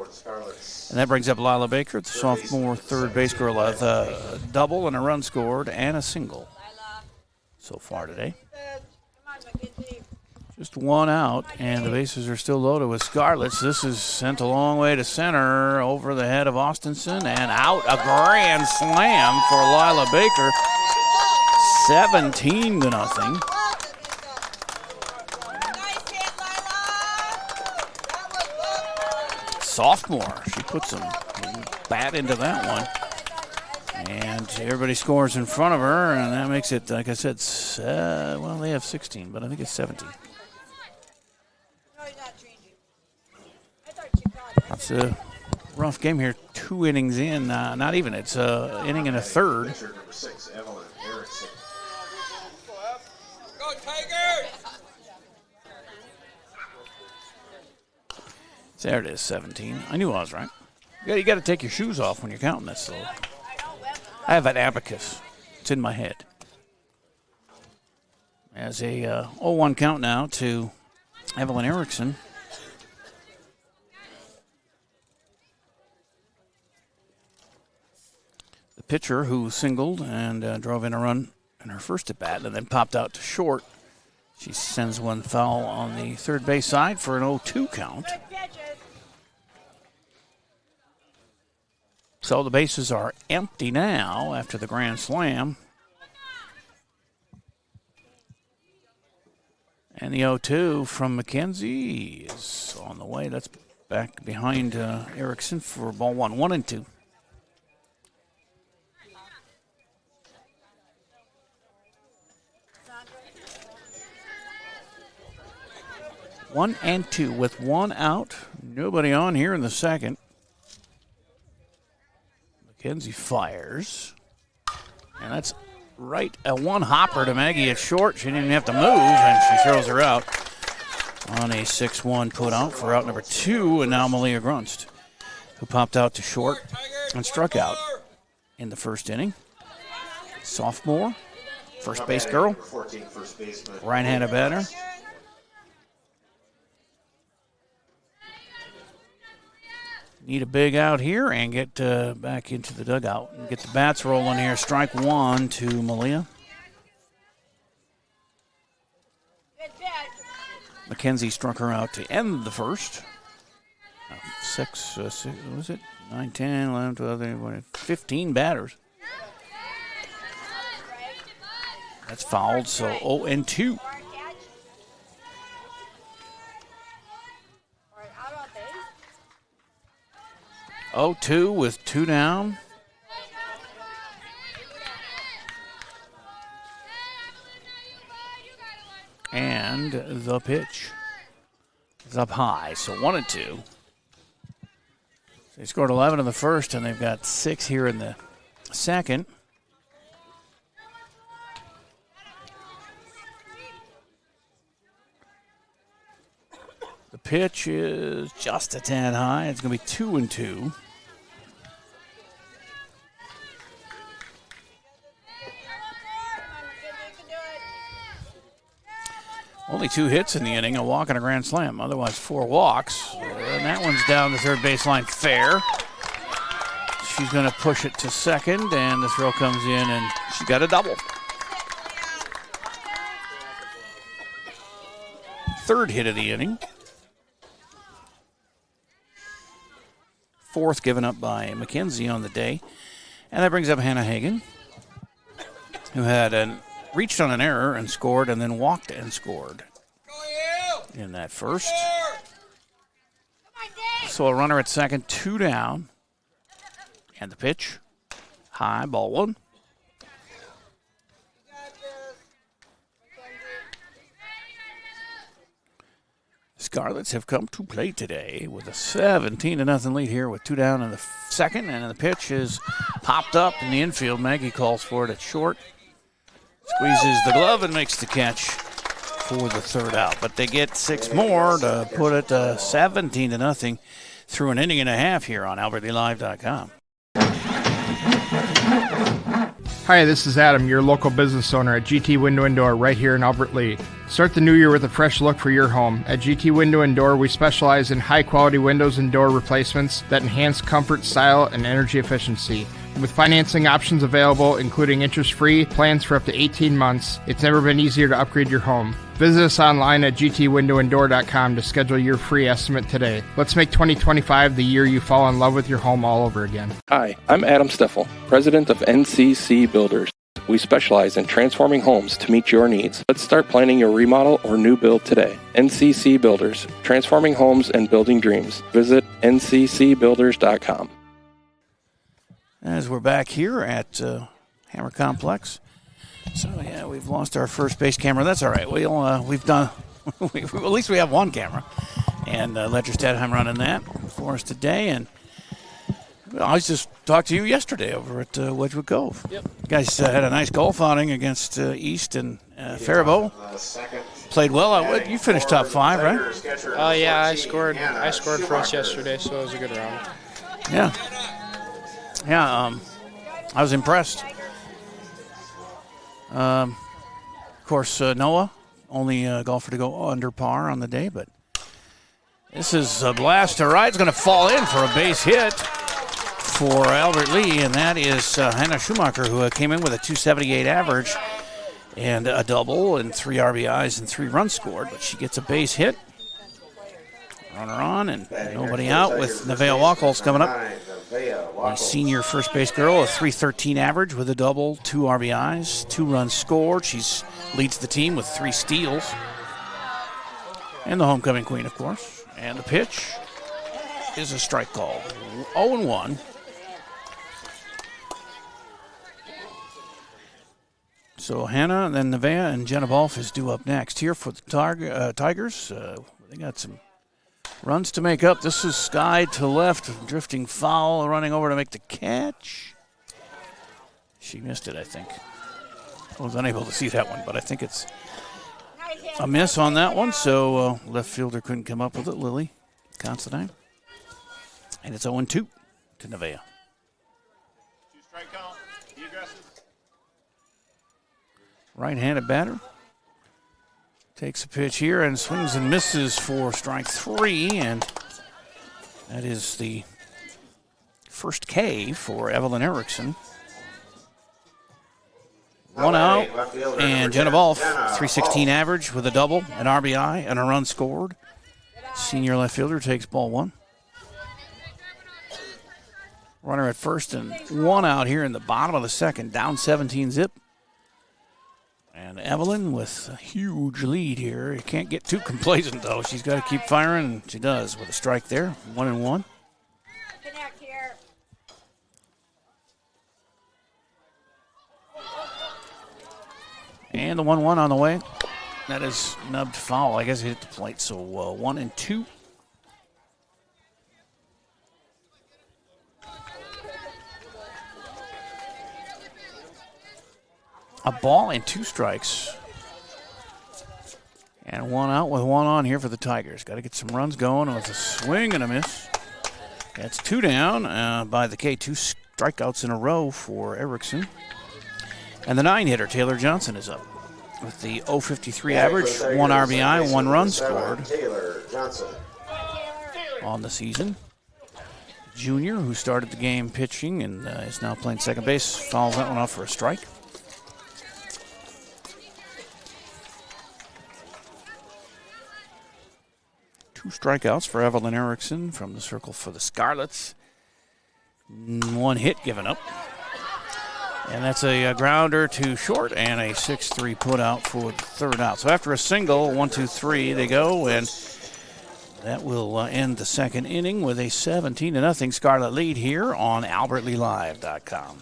And that brings up Lila Baker, the sophomore third base girl, with a double and a run scored and a single so far today. Just 1 out, and the bases are still loaded with Scarlets. This is sent a long way to center, over the head of Austinson, and out. A grand slam for Lila Baker. 17-0. Sophomore, she put some bat into that one. And everybody scores in front of her, and that makes it, like I said, well, they have 16, but I think it's 17. It's a rough game here. 2 innings in, not even. It's an inning and a third. Pitcher number 6, Evelyn Erickson. Go Tigers! There it is, 17. I knew I was right. You got to take your shoes off when you're counting this. So I have an abacus. It's in my head. As a 0-1 count now to Evelyn Erickson. The pitcher who singled and drove in a run in her first at bat and then popped out to short. She sends one foul on the third base side for an 0-2 count. So the bases are empty now after the grand slam. And the 0-2 from McKenzie is on the way. That's back behind Erickson for ball 1, 1-2. One and two with one out. Nobody on here in the second. McKenzie fires. And that's right at one hopper to Maggie at short. She didn't even have to move, and she throws her out on a 6-1 put out for out number 2. And now Malia Grunst, who popped out to short and struck out in the first inning. Sophomore, first base girl, right-handed batter. Need a big out here and get back into the dugout and get the bats rolling here. Strike 1 to Malia. McKenzie struck her out to end the first. 6, what was it? 9, 10, 11, 12, 15 batters. That's fouled, so 0-2. 0-2 with 2 down. And the pitch is up high, so 1-2. They scored 11 in the first, and they've got 6 here in the second. The pitch is just a tad high. It's going to be 2-2. Only 2 hits in the inning, a walk and a grand slam. Otherwise, 4 walks. And that one's down the third baseline fair. She's going to push it to second, and the throw comes in, and she got a double. Third hit of the inning. 4th given up by McKenzie on the day. And that brings up Hannah Hagan, who had reached on an error and scored, and then walked and scored in that first. So a runner at second, 2 down. And the pitch, high, ball 1. Scarlets have come to play today with a 17-0 lead here with 2 down in the second, and the pitch is popped up in the infield. Maggie calls for it at short. Squeezes the glove and makes the catch for the third out. But they get 6 more to put it 17-0 through an inning and a half here on AlbertLeeLive.com. Hi, this is Adam, your local business owner at GT Window and Door right here in Albert Lea. Start the new year with a fresh look for your home. At GT Window and Door, we specialize in high-quality windows and door replacements that enhance comfort, style, and energy efficiency. With financing options available, including interest-free plans for up to 18 months, it's never been easier to upgrade your home. Visit us online at gtwindowanddoor.com to schedule your free estimate today. Let's make 2025 the year you fall in love with your home all over again. Hi, I'm Adam Steffel, president of NCC Builders. We specialize in transforming homes to meet your needs. Let's start planning your remodel or new build today. NCC Builders, transforming homes and building dreams. Visit nccbuilders.com. as we're back here at Hammer Complex. So, yeah, we've lost our first base camera. That's all right. We've done, at least we have one camera. And Ledger Stadheim running that for us today. And I just talked to you yesterday over at Wedgewood Cove. Yep. You guys had a nice golf outing against East and Faribault. Played well. You finished top 5, right? Oh yeah, I scored for us yesterday, so it was a good round. Yeah. Yeah, I was impressed. Of course, Noah, only golfer to go under par on the day, but this is a blast to right. It's going to fall in for a base hit for Albert Lee, and that is Hannah Schumacher, who came in with a 278 average and a double and 3 RBIs and 3 runs scored, but she gets a base hit. Runner on and nobody out with Nevaeh Wachholz coming up. A senior first base girl, a 313 average with a double, 2 RBIs, 2 runs scored. She leads the team with 3 steals. And the homecoming queen, of course. And the pitch is a strike call. 0-1. So Hannah, and then Nevaeh, and Jenna Balf is due up next. Here for the Tigers, they got some runs to make up. This is Sky to left, drifting foul, running over to make the catch. She missed it, I think. I was unable to see that one, but I think it's a miss on that one, so left fielder couldn't come up with it, Lily Considine. And it's 0-2 to Nevaeh. 2-strike count. Be aggressive. Right-handed batter. Takes a pitch here and swings and misses for strike 3, and that is the first K for Evelyn Erickson. 1 out, and Jenna Balf, 316 average with a double, an RBI, and a run scored. Senior left fielder takes ball 1. Runner at first and 1 out here in the bottom of the second, down 17 zip. And Evelyn with a huge lead here. You can't get too complacent, though. She's got to keep firing, and she does with a strike there, 1-1. And the 1-1 on the way. That is nubbed foul. I guess it hit the plate, so 1-2. A ball and 2 strikes. And 1 out with 1 on here for the Tigers. Got to get some runs going with a swing and a miss. That's 2 down by the K. 2 strikeouts in a row for Erickson. And the 9-hitter, Taylor Johnson, is up with the 0.53 average, 1 RBI, 1 run scored Taylor Johnson on the season. Junior, who started the game pitching and is now playing second base, fouls that one off for a strike. Two strikeouts for Evelyn Erickson from the circle for the Scarlets. 1 hit given up. And that's a grounder to short and a 6-3 put out for the 3rd out. So after a single, 1-2-3, they go, and that will end the 2nd inning with a 17-0 Scarlet lead here on AlbertLeeLive.com.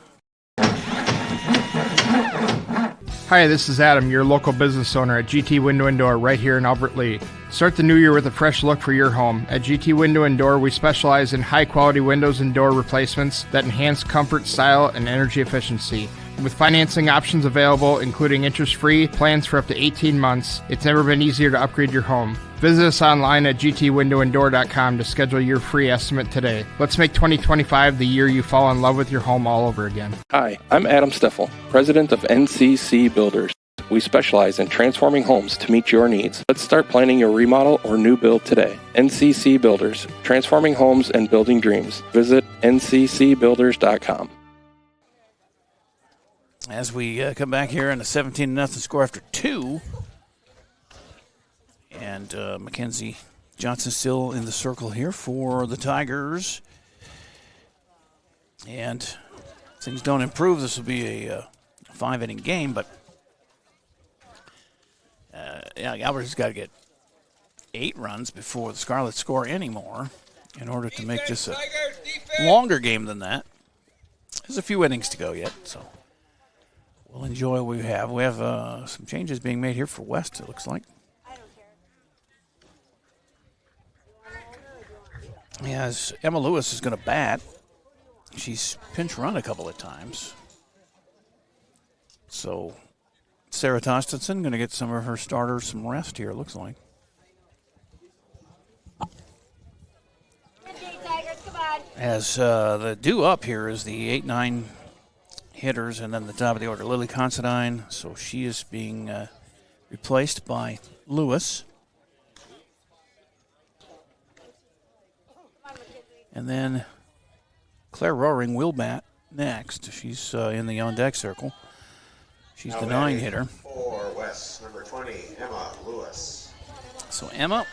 Hi, this is Adam, your local business owner at GT Window and Door right here in Albert Lea. Start the new year with a fresh look for your home. At GT Window and Door, we specialize in high-quality windows and door replacements that enhance comfort, style, and energy efficiency. With financing options available, including interest-free plans for up to 18 months, it's never been easier to upgrade your home. Visit us online at gtwindowanddoor.com to schedule your free estimate today. Let's make 2025 the year you fall in love with your home all over again. Hi, I'm Adam Steffel, president of NCC Builders. We specialize in transforming homes to meet your needs. Let's start planning your remodel or new build today. NCC Builders, transforming homes and building dreams. Visit nccbuilders.com. As we come back here in a 17-0 score after 2. And Mackenzie Johnson still in the circle here for the Tigers. And things don't improve. This will be a 5-inning game, but Albert's got to get 8 runs before the Scarlets score anymore in order to make this a longer game than that. This is a few innings to go yet, so we'll enjoy what we have. We have some changes being made here for West, it looks like. As Emma Lewis is going to bat, she's pinch run a couple of times. So Sarah Tostenson going to get some of her starters some rest here, it looks like. As the due up here is the 8-9 hitters, and then the top of the order, Lily Considine. So she is being replaced by Lewis. And then Claire Roaring will bat next. She's in the on-deck circle. She's the 9 hitter. For West, number 20, Emma Lewis. So Emma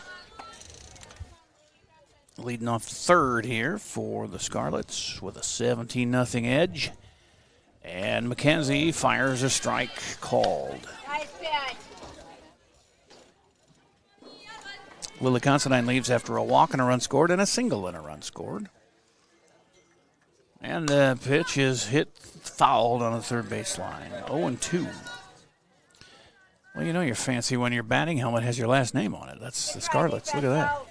leading off the third here for the Scarlets with a 17-0 edge. And McKenzie fires a strike called. Nice pitch. Lily Considine leaves after a walk and a run scored and a single and a run scored. And the pitch is hit fouled on the third baseline. 0-2. Well, you know you're fancy when your batting helmet has your last name on it. That's the Scarlets. Look at that.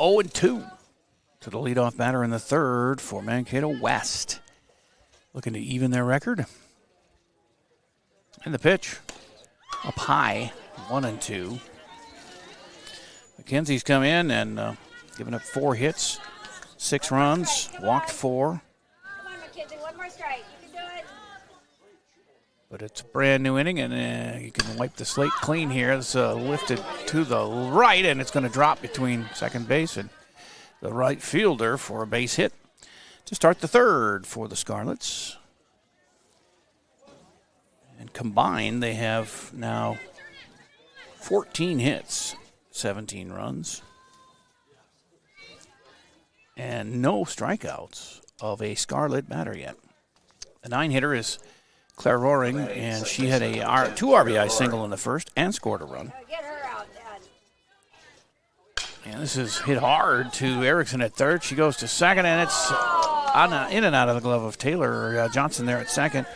Oh, and 2 to the leadoff batter in the third for Mankato West. Looking to even their record. And the pitch up high, 1-2. McKenzie's come in and given up 4 hits, 6 runs, walked 4. Come on, McKenzie, one more strike. You can do it. But it's a brand new inning, and you can wipe the slate clean here. It's lifted to the right, and it's going to drop between second base and the right fielder for a base hit to start the third for the Scarlets. And combined, they have now 14 hits, 17 runs, and no strikeouts of a Scarlet batter yet. The 9 hitter is Claire Roaring, and she had a 2 RBI single in the first and scored a run. Get her out, Dad. And this is hit hard to Erickson at third. She goes to second, and it's in and out of the glove of Taylor Johnson there at second.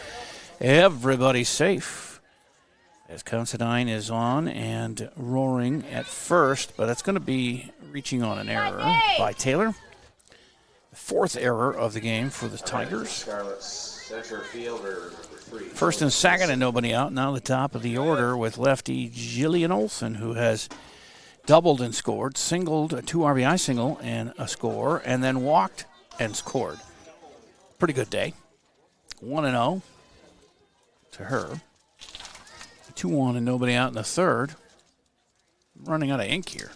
Everybody's safe as Considine is on and Roaring at first, but that's going to be reaching on an error by Taylor. The 4th error of the game for the Tigers. Scarlet's center fielder, number 3. First and second and nobody out. Now the top of the order with lefty Jillian Olsen, who has doubled and scored, singled, a 2 RBI single and a score, and then walked and scored. Pretty good day. 1-0 to her. 2-1 and nobody out in the third. Running out of ink here.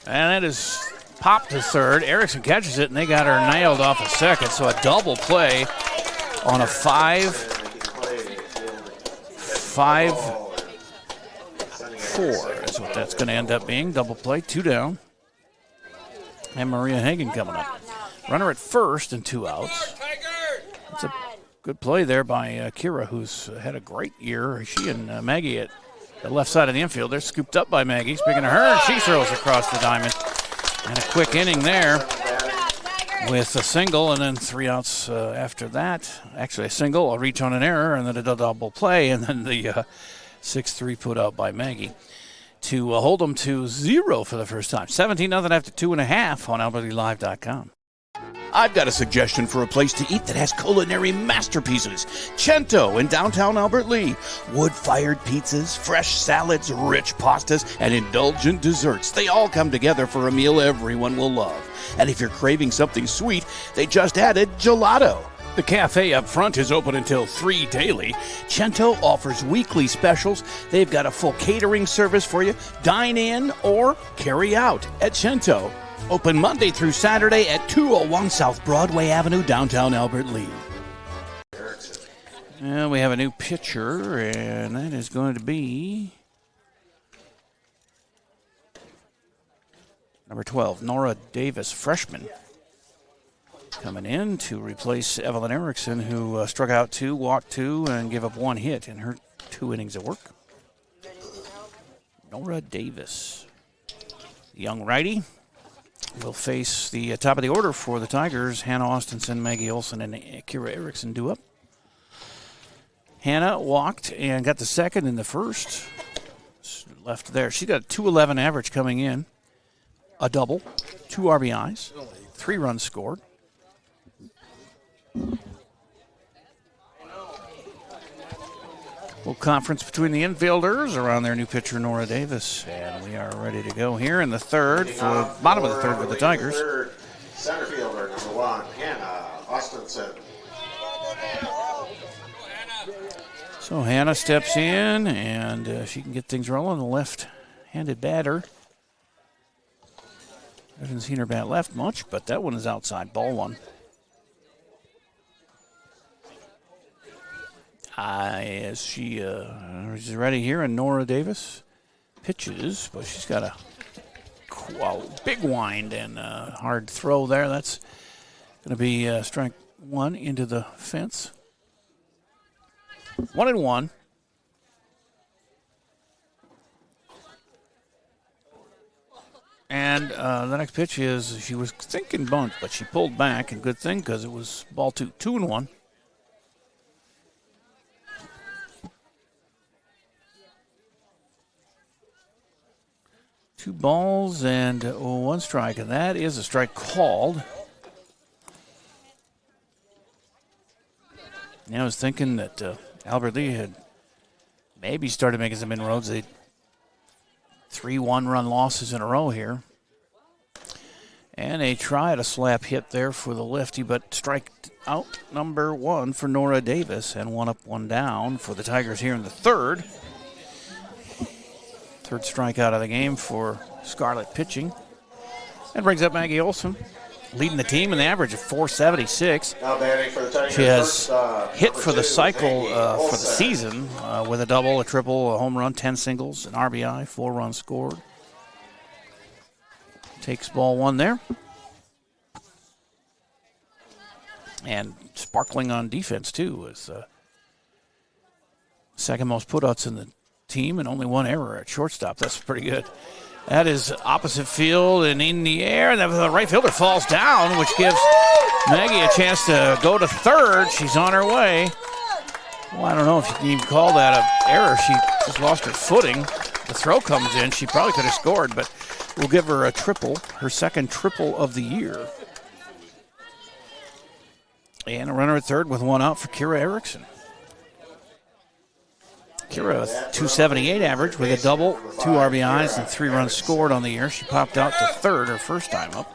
And that is popped to third. Erickson catches it, and they got her nailed off at second. So a double play on a 5-4 is what that's going to end up being. Double play, 2 down. And Maria Hagen coming up. Runner at first and 2 outs. That's a good play there by Kira, who's had a great year. She and Maggie at the left side of the infield. They're scooped up by Maggie. Speaking of her, and she throws across the diamond. And a quick inning there with a single and then 3 outs after that. Actually, a single, a reach on an error, and then a double play, and then the 6-3 put out by Maggie to hold them to 0 for the first time. 17-0 after 2.5 on AlbertLeeLive.com. I've got a suggestion for a place to eat that has culinary masterpieces. Cento in downtown Albert Lea. Wood-fired pizzas, fresh salads, rich pastas, and indulgent desserts. They all come together for a meal everyone will love. And if you're craving something sweet, they just added gelato. The cafe up front is open until 3 daily. Cento offers weekly specials. They've got a full catering service for you. Dine in or carry out at Cento. Open Monday through Saturday at 201 South Broadway Avenue, downtown Albert Lea. And we have a new pitcher, and that is going to be number 12, Nora Davis, freshman, coming in to replace Evelyn Erickson, who struck out 2, walked 2, and gave up 1 hit in her 2 innings of work. Nora Davis, young righty. will face the top of the order for the Tigers. Hannah Austenson, Maggie Olson, and Kira Erickson due up. Hannah walked and got the second in the first. Left there. She got a 2.11 average coming in. A double, 2 RBIs, 3 runs scored. Little conference between the infielders around their new pitcher, Nora Davis. And we are ready to go here in the third, for bottom of the third for the Tigers. Third, center fielder, number 1, Hannah Austenson. So Hannah steps in, and she can get things rolling. The left-handed batter. I haven't seen her bat left much, but that one is outside. Ball 1. As she is ready here, and Nora Davis pitches, but she's got a big wind and a hard throw there. That's going to be strike 1 into the fence. 1-1. And the next pitch is, she was thinking bunt, but she pulled back, and good thing because it was ball 2. 2-1. Two balls and 1 strike, and that is a strike called. I was thinking that Albert Lea had maybe started making some inroads. They 3 one-run losses in a row here. And a try at a slap hit there for the lefty, but strike out number 1 for Nora Davis, and 1 up, 1 down for the Tigers here in the third. Third strikeout of the game for Scarlett pitching. And brings up Maggie Olson, leading the team in the average of 476. Now batting for the Tigers. She has hit for the 2, cycle Maggie for the Olson. season with a double, a triple, a home run, 10 singles, an RBI, 4 runs scored. Takes ball 1 there. And sparkling on defense, too, with second most putouts in the team and only 1 error at shortstop. That's pretty good. That is opposite field and in the air. And the right fielder falls down, which gives Maggie a chance to go to third. She's on her way. Well, I don't know if you can even call that an error. She just lost her footing. The throw comes in. She probably could have scored, but we'll give her a triple, her second triple of the year. And a runner at third with 1 out for Kira Erickson. Kira, 278 average with a double, 2 RBIs, and 3 runs scored on the year. She popped out to third her first time up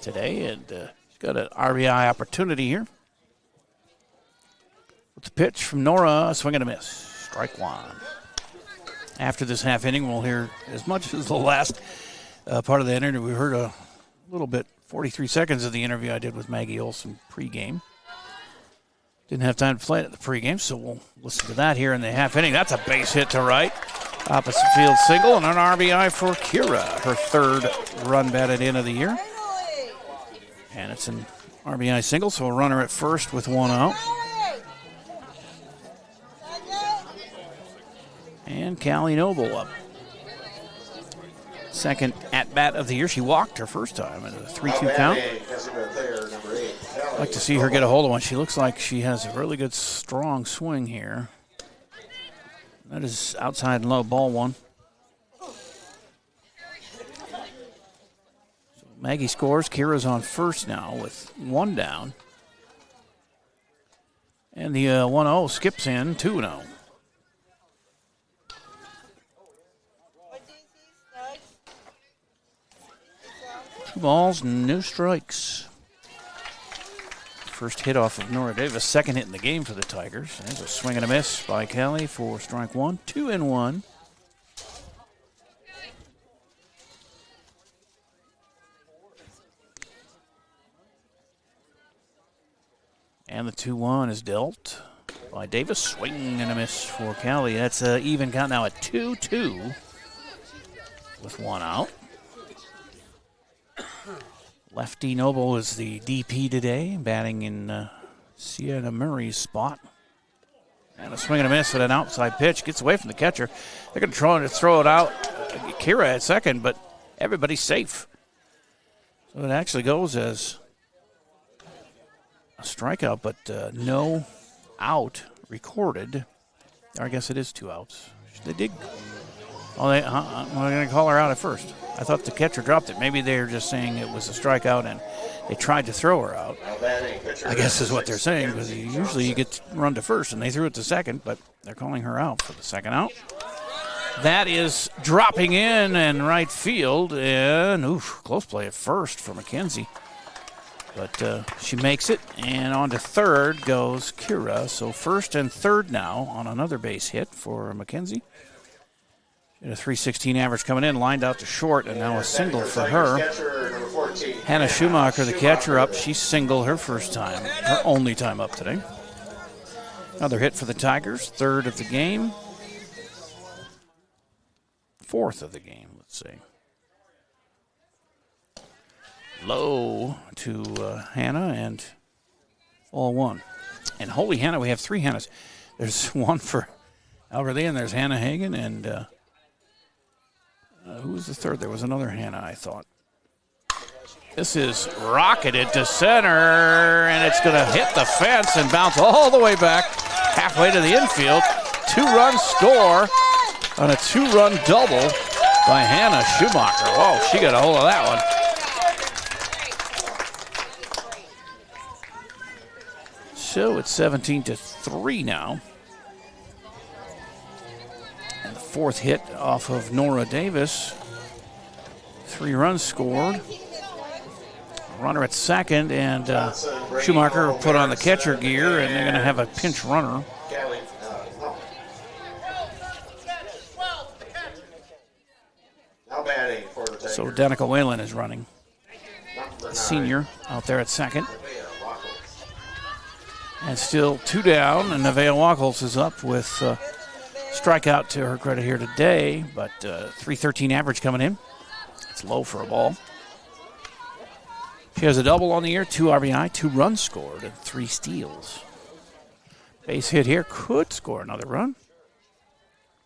today, and she's got an RBI opportunity here. With the pitch from Nora, a swing and a miss. Strike 1. After this half inning, we'll hear as much as the last part of the interview. We heard a little bit, 43 seconds of the interview I did with Maggie Olson pregame. Didn't have time to play it at the pregame, so we'll listen to that here in the half inning. That's a base hit to right. Opposite field single and an RBI for Kira, her third run batted in of the year. And it's an RBI single, so a runner at first with 1 out. And Callie Noble up. Second at-bat of the year. She walked her first time at a 3-2 count. I'd like to see her get a hold of one. She looks like she has a really good, strong swing here. That is outside and low, ball 1. So Maggie scores. Kira's on first now with 1 down. And the 1-0 skips in, 2-0. Two balls, no strikes. First hit off of Nora Davis, second hit in the game for the Tigers. There's a swing and a miss by Callie for strike 1, 2-1. And the 2-1 is dealt by Davis. Swing and a miss for Callie. That's an even count now at 2-2 with 1 out. Lefty Noble is the DP today, batting in Sienna Murray's spot. And a swing and a miss at an outside pitch. Gets away from the catcher. They're going to try to throw it out. Kira at second, but everybody's safe. So it actually goes as a strikeout, but no out recorded. Or I guess it is 2 outs. They did. Oh, they're going to call her out at first. I thought the catcher dropped it. Maybe they're just saying it was a strikeout and they tried to throw her out. I guess is what they're saying, because usually you get to run to first, and they threw it to second, but they're calling her out for the second out. That is dropping in right field, and close play at first for McKenzie. But she makes it, and on to third goes Kira. So first and third now on another base hit for McKenzie. She had a .316 average coming in, lined out to short, and now a single for her. Hannah Schumacher, the catcher, up. She singled her first time, her only time up today. Another hit for the Tigers, third of the game. Fourth of the game, let's see. Low to Hannah and all one. And holy Hannah, we have 3 Hannahs. There's one for Albert Lee, and there's Hannah Hagen, and who was the third? There was another Hannah, I thought. This is rocketed to center, and it's going to hit the fence and bounce all the way back halfway to the infield. 2-run score on a 2-run double by Hannah Schumacher. Whoa, she got a hold of that one. So it's 17-3 now. And the fourth hit off of Nora Davis. 3 runs scored. Runner at second, and Schumacher put on the catcher gear, and they're going to have a pinch runner. So Danica Whalen is running. The senior out there at second. And still 2 down, and Nevaeh Wachholz is up with strikeout to her credit here today, but .313 average coming in. It's low for a ball. She has a double on the year, 2 RBI, 2 runs scored, and 3 steals. Base hit here could score another run.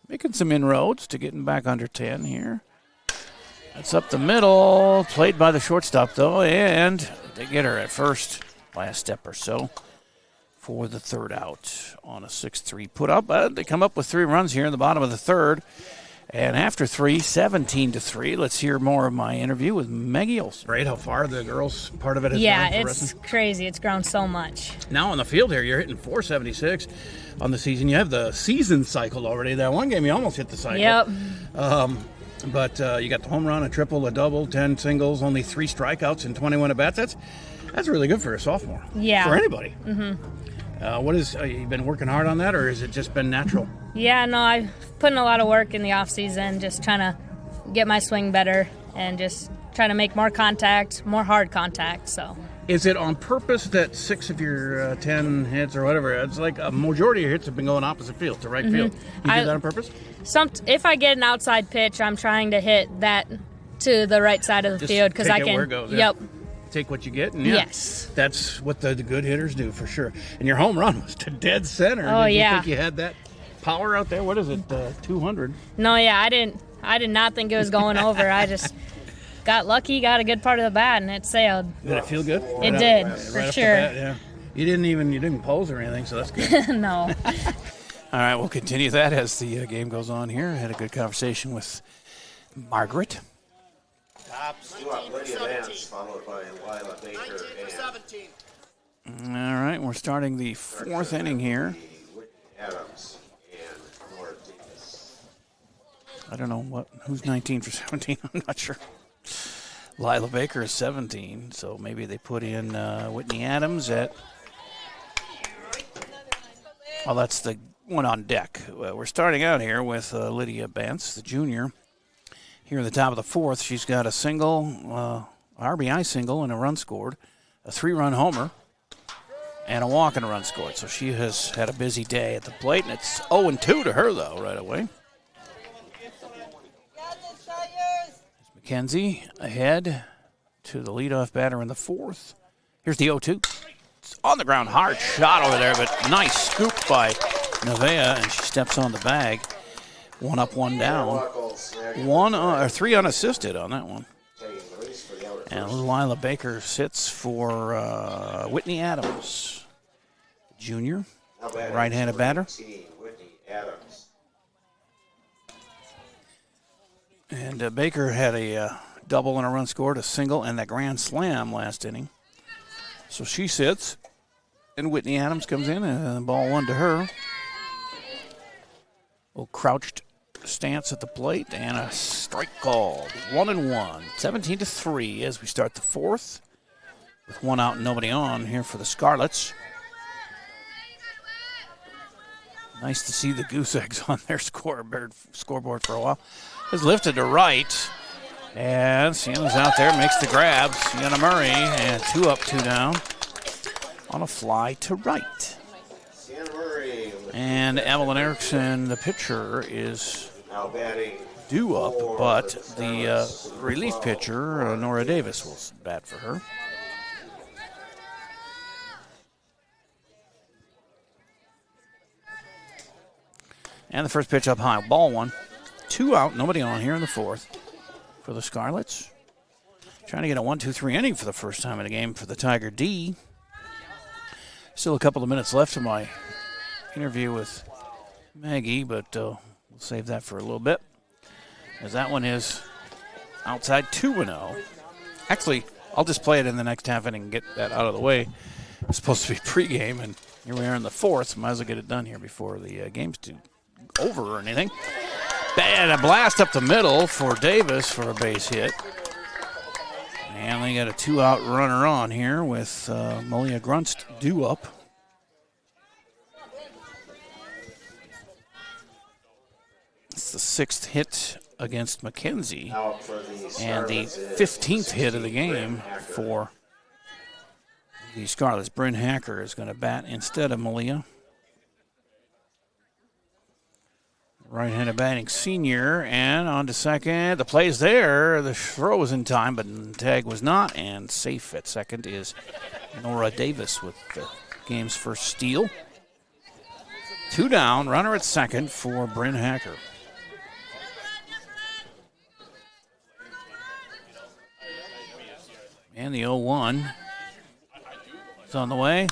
Making some inroads to getting back under 10 here. That's up the middle, played by the shortstop though, and they get her at first by a step or so for the third out on a 6-3 put up. They come up with 3 runs here in the bottom of the third. And after 3, 17-3. Let's hear more of my interview with Maggie Olson. Right, how far the girls part of it has yeah, gone for it's wrestling? crazy. It's grown so much. Now on the field here, you're hitting .476 on the season. You have the season cycle already. That one game, you almost hit the cycle. Yep. But you got the home run, a triple, a double, 10 singles, only 3 strikeouts and 21 at-bats. That's really good for a sophomore. Yeah. For anybody. Mm-hmm. What is, you been working hard on that, or has it just been natural? Yeah, no, I've put in a lot of work in the off season, just trying to get my swing better and just trying to make more contact, more hard contact. So. Is it on purpose that 6 of your 10 hits or whatever, it's like a majority of your hits have been going opposite field to right field? You do that on purpose? If I get an outside pitch, I'm trying to hit that to the right side of the Just field because I take it can. where it goes, yeah. Yep. Take what you get, and yes, that's what the good hitters do for sure. And your home run was to dead center. Oh, Did you yeah. think you had that power out there? What is it, 200? No, yeah, I did not think it was going over. I just got lucky, got a good part of the bat, and it sailed. Did it feel good? It did, for off the sure. bat, yeah. You didn't pose or anything, so that's good. No. All right, we'll continue that as the game goes on here. I had a good conversation with Margaret. Lydia Vance, followed by Lila Baker and All right, we're starting the 4th inning here. Adams and Nora Davis. I don't know who's 19 for 17. I'm not sure. Lila Baker is 17, so maybe they put in Whitney Adams at. Well, that's the one on deck. We're starting out here with Lydia Vance, the junior. Here in the top of the 4th, she's got a single, RBI single and a run scored, a 3-run homer, and a walk and a run scored. So she has had a busy day at the plate, and it's 0-2 to her, though, right away. McKenzie ahead to the leadoff batter in the 4th. Here's the 0-2. It's on the ground, hard shot over there, but nice scoop by Nevaeh, and she steps on the bag. 1 up, 1 down. 3 unassisted on that one. And Lila Baker sits for Whitney Adams, junior, right-handed batter. Whitney Adams. And Baker had a double and a run scored, a single, and that grand slam last inning. So she sits, and Whitney Adams comes in, and the ball 1 to her. Little crouched stance at the plate, and a strike called. 1-1, 17-3 as we start the 4th. With 1 out and nobody on here for the Scarlets. Nice to see the goose eggs on their scoreboard for a while. Is lifted to right, and Sienna's out there, makes the grab. Sienna Murray, and 2 up, 2 down on a fly to right. Sienna Murray. And Evelyn Erickson, the pitcher, is Now batting due up, but the relief pitcher, Nora Davis, will bat for her. And the first pitch up high, ball 1. 2 out, nobody on here in the 4th for the Scarlets. Trying to get a 1-2-3 inning for the first time in the game for the Tiger D. Still a couple of minutes left of my interview with Maggie, but we'll save that for a little bit, as that one is outside 2-0. Actually, I'll just play it in the next half inning and get that out of the way. It's supposed to be pregame, and here we are in the 4th. Might as well get it done here before the game's over or anything. And a blast up the middle for Davis for a base hit. And they got a 2-out runner on here with Malia Grunst due up. It's the 6th hit against McKenzie and the 15th hit of the game for the Scarlets. Bryn Hacker is going to bat instead of Malia. Right-handed batting senior, and on to second. The play's there. The throw was in time, but the tag was not. And safe at second is Nora Davis with the game's first steal. 2 down, runner at second for Bryn Hacker. And the 0-1 is on the way.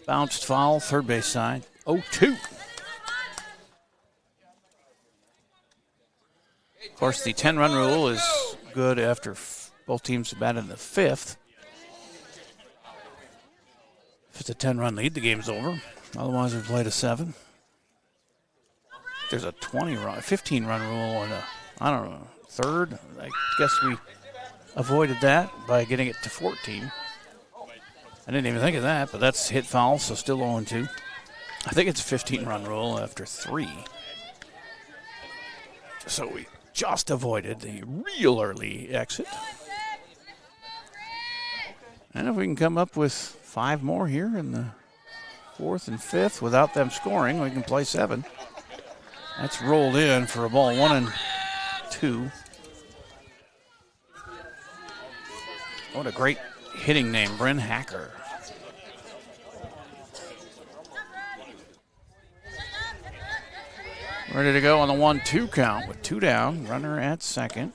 Bounced foul, third base side. 0-2. Of course, the 10-run rule is good after both teams have batted in the 5th. If it's a 10-run lead, the game's over. Otherwise, we play to 7. There's a 15-run rule and a, third. I guess we avoided that by getting it to 14. I didn't even think of that, but that's hit foul, so still 0-2. I think it's a 15-run rule after 3. So we just avoided the real early exit. And if we can come up with 5 more here in the 4th and 5th without them scoring, we can play 7. That's rolled in for a ball 1-2. What a great hitting name, Bryn Hacker. Ready to go on the 1-2 count with 2 down, runner at second.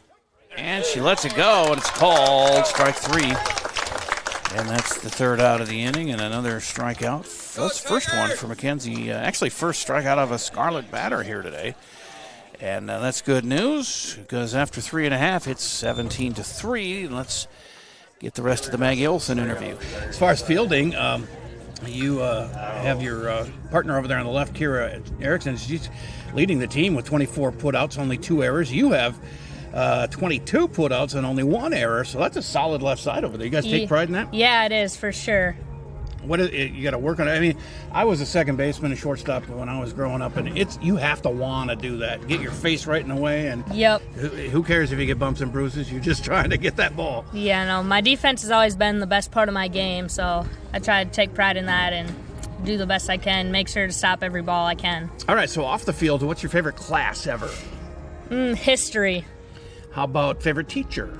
And she lets it go, and it's called strike 3. And that's the 3rd out of the inning, and another strikeout. That's the first one for McKenzie. Actually, first strikeout of a Scarlet batter here today. And that's good news, because after 3.5, it's 17-3. Let's get the rest of the Maggie Olson interview. As far as fielding, you have your partner over there on the left, Kira Erickson. She's leading the team with 24 putouts, only 2 errors. You have 22 putouts and only 1 error, so that's a solid left side over there. You guys take pride in that? Yeah, it is, for sure. What is it, you got to work on it. I mean, I was a second baseman and shortstop when I was growing up, and you have to want to do that. Get your face right in the way, and yep. Who cares if you get bumps and bruises? You're just trying to get that ball. Yeah, no, my defense has always been the best part of my game, so I try to take pride in that and do the best I can, make sure to stop every ball I can. All right, so off the field, what's your favorite class ever? History. How about favorite teacher?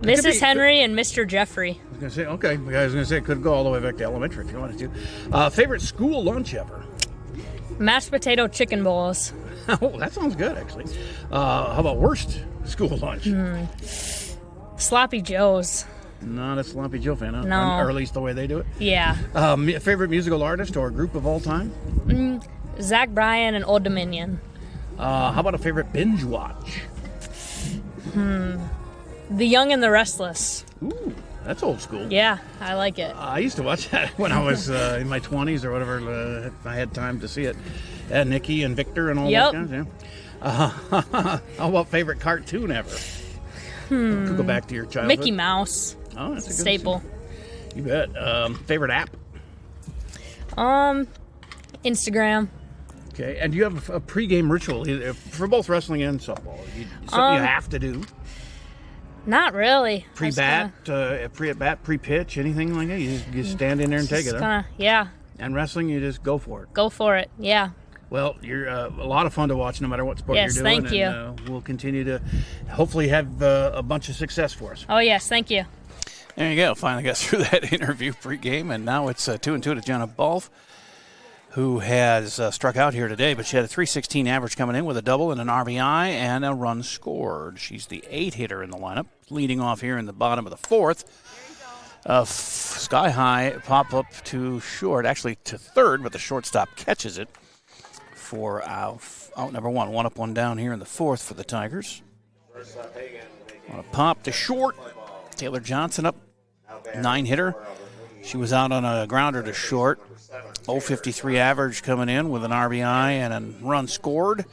Mrs. Henry and Mr. Jeffrey. I was going to say, okay. I was going to say it could go all the way back to elementary if you wanted to. Favorite school lunch ever? Mashed potato chicken bowls. Oh, that sounds good, actually. How about worst school lunch? Sloppy Joe's. Not a Sloppy Joe fan, huh? No. Or at least the way they do it? Yeah. Favorite musical artist or group of all time? Zach Bryan and Old Dominion. How about a favorite binge watch? The Young and the Restless. Ooh, that's old school. Yeah, I like it. I used to watch that when I was in my 20s or whatever. If I had time to see it. Nikki and Victor and all those guys. Yeah. How about favorite cartoon ever? Could go back to your childhood. Mickey Mouse. Oh, that's a good staple. You bet. Favorite app? Instagram. Okay, and do you have a pregame ritual for both wrestling and softball? Something you have to do? Not really. Pre-bat, pre-at-bat, pre-pitch, anything like that? You just stand in there and take it, huh? Yeah. And wrestling, you just go for it? Go for it, yeah. Well, you're a lot of fun to watch no matter what sport you're doing. Yes, thank you. And we'll continue to hopefully have a bunch of success for us. Oh, yes, thank you. There you go. Finally got through that interview pregame, and now it's 2-2 to Jenna Balf, who has struck out here today, but she had a .316 average coming in with a double and an RBI and a run scored. She's the 8 hitter in the lineup, leading off here in the bottom of the fourth. Sky high pop up to short, actually to third, but the shortstop catches it for out number one. One up, one down here in the fourth for the Tigers. On a pop to short. Taylor Johnson up, 9 hitter. She was out on a grounder to short. 0.53 average coming in with an RBI and a run scored.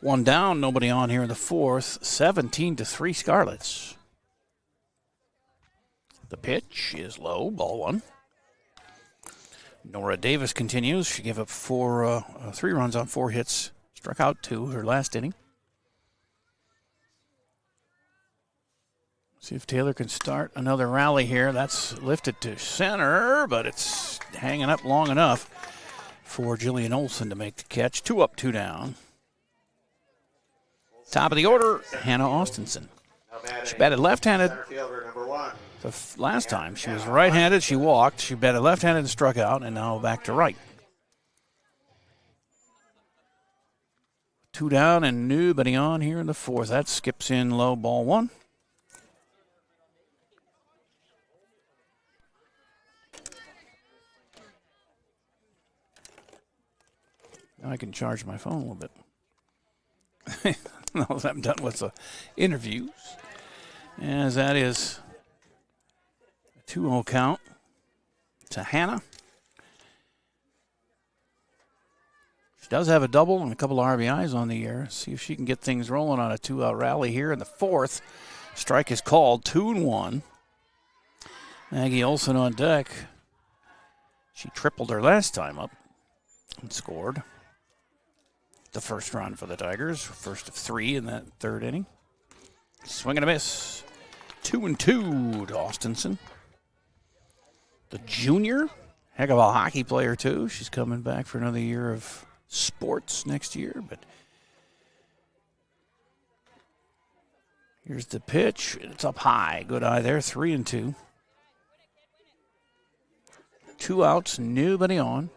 One down, nobody on here in the fourth. 17-3 Scarlets. The pitch is low, ball one. Nora Davis continues. She gave up 3 runs on 4 hits. Struck out 2 her last inning. See if Taylor can start another rally here. That's lifted to center, but it's hanging up long enough for Jillian Olson to make the catch. 2 up, 2 down. Top of the order, Hannah Austenson. She batted left-handed. The last time she was right-handed, she walked. She batted left-handed and struck out, and now back to right. 2 down and nobody on here in the fourth. That skips in low, ball one. Now I can charge my phone a little bit. Now that I'm done with the interviews. As that is a 2-0 count to Hannah. She does have a double and a couple of RBIs on the year. See if she can get things rolling on a 2-out rally here in the fourth. Strike is called, 2-1. Maggie Olson on deck. She tripled her last time up and scored the first run for the Tigers. First of 3 in that third inning. Swing and a miss. 2-2 to Austenson. The junior, heck of a hockey player too. She's coming back for another year of sports next year. But here's the pitch. It's up high. Good eye there. 3-2. 2 outs. Nobody on.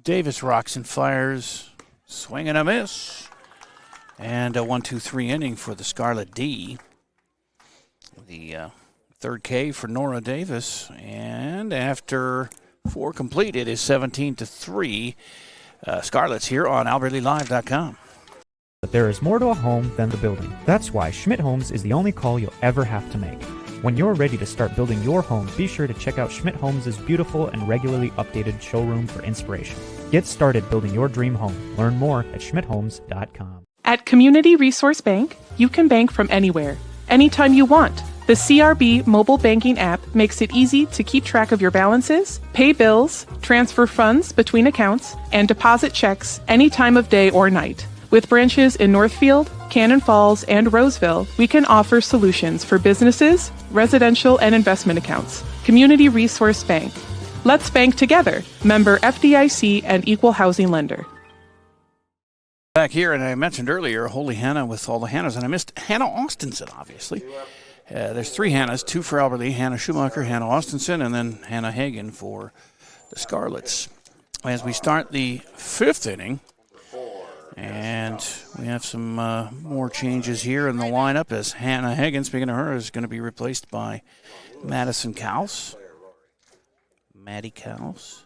Davis rocks and fires. Swing and a miss. And a 1-2-3 inning for the Scarlet D. The third K for Nora Davis. And after 4 complete, it is 17-3. Scarlets here on AlbertLeeLive.com. But there is more to a home than the building. That's why Schmidt Homes is the only call you'll ever have to make. When you're ready to start building your home, be sure to check out Schmidt Homes' beautiful and regularly updated showroom for inspiration. Get started building your dream home. Learn more at schmidthomes.com. At Community Resource Bank, you can bank from anywhere, anytime you want. The CRB mobile banking app makes it easy to keep track of your balances, pay bills, transfer funds between accounts, and deposit checks any time of day or night. With branches in Northfield, Cannon Falls, and Roseville, we can offer solutions for businesses, residential, and investment accounts. Community Resource Bank. Let's bank together. Member FDIC and Equal Housing Lender. Back here, and I mentioned earlier, Holy Hannah with all the Hannahs, and I missed Hannah Austenson, obviously. There's 3 Hannahs, 2 for Albert Lee, Hannah Schumacher, Hannah Austenson, and then Hannah Hagen for the Scarlets. As we start the 5th inning, and we have some more changes here in the lineup as Hannah Hagen, speaking of her, is going to be replaced by Madison Kaus. Maddie Kaus.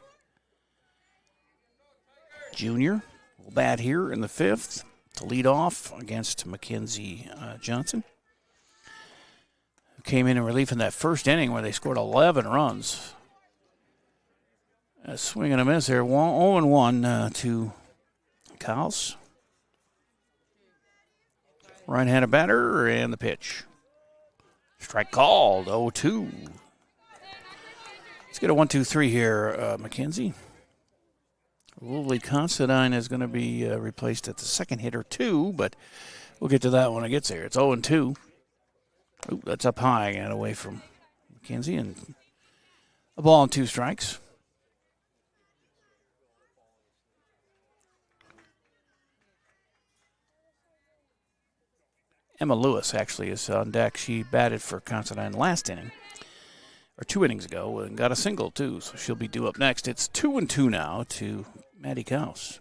Junior will bat here in the 5th to lead off against Mackenzie Johnson, who came in relief in that first inning where they scored 11 runs. A swing and a miss there, 0-1 to Kaus. Right-handed batter and the pitch. Strike called, 0-2. Let's get a 1-2-3 here, Mackenzie. Lily Considine is going to be replaced at the second hitter, 2, but we'll get to that when it gets there. It's 0-2. Ooh, that's up high and away from Mackenzie, and a ball and 2 strikes. Emma Lewis actually is on deck. She batted for Considine last inning, or 2 innings ago, and got a single too, so she'll be due up next. It's 2-2 now to Maddie Kaus.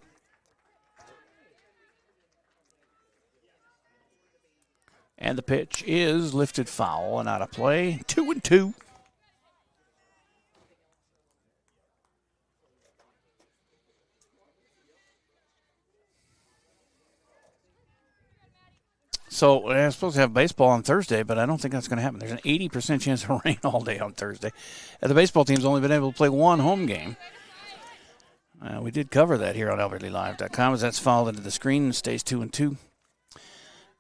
And the pitch is lifted foul and out of play. 2-2. So I'm supposed to have baseball on Thursday, but I don't think that's going to happen. There's an 80% chance of rain all day on Thursday. And the baseball team's only been able to play 1 home game. We did cover that here on AlbertLeeLive.com as that's fouled into the screen and stays 2-2.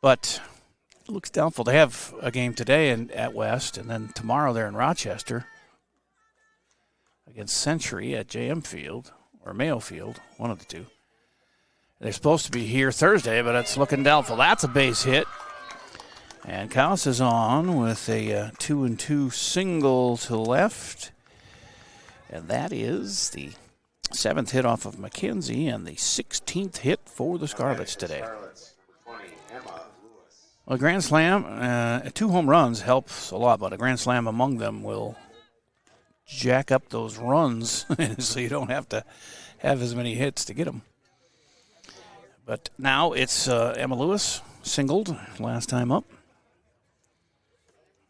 But it looks doubtful. They have a game today at West, and then tomorrow they're in Rochester against Century at JM Field or Mayo Field, one of the two. They're supposed to be here Thursday, but it's looking doubtful. That's a base hit. And Kaus is on with a 2-2 single to left. And that is the 7th hit off of Mackenzie and the 16th hit for the Scarlets today. Well, a grand slam, 2 home runs helps a lot, but a grand slam among them will jack up those runs so you don't have to have as many hits to get them. But now it's Emma Lewis, singled last time up.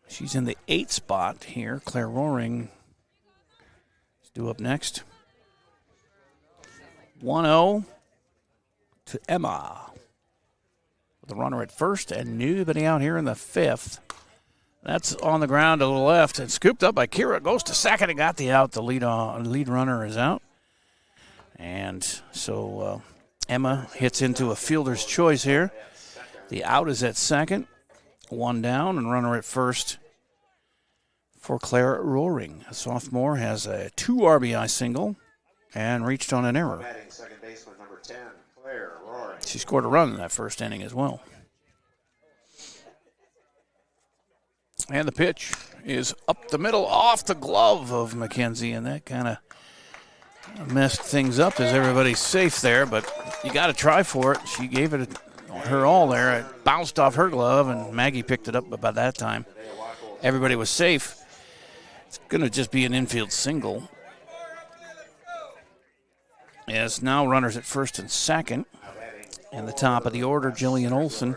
She's in the 8th spot here. Claire Roaring is due up next. 1-0 to Emma. With a runner at first and nobody out here in the 5th. That's on the ground to the left and scooped up by Kira. Goes to second and got the out. The lead runner is out. And so Emma hits into a fielder's choice here. The out is at second. 1 down and runner at first for Claire Roaring. A sophomore has a 2 RBI single and reached on an error. She scored a run in that first inning as well. And the pitch is up the middle off the glove of Mackenzie, and that kind of messed things up as everybody's safe there, but you got to try for it. She gave it her all there. It bounced off her glove, and Maggie picked it up, but by that time, everybody was safe. It's going to just be an infield single. As now runners at first and second. In the top of the order, Jillian Olson.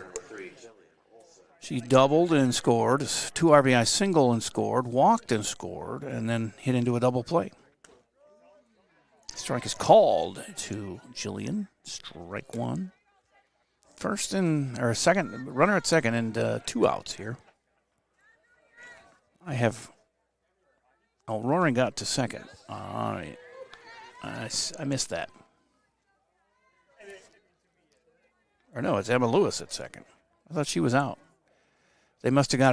She doubled and scored, 2 RBI single and scored, walked and scored, and then hit into a double play. Strike is called to Jillian. Strike 1. Second, runner at second and 2 outs here. Roaring got to second. All right. I missed that. Or no, it's Emma Lewis at second. I thought she was out. They must have got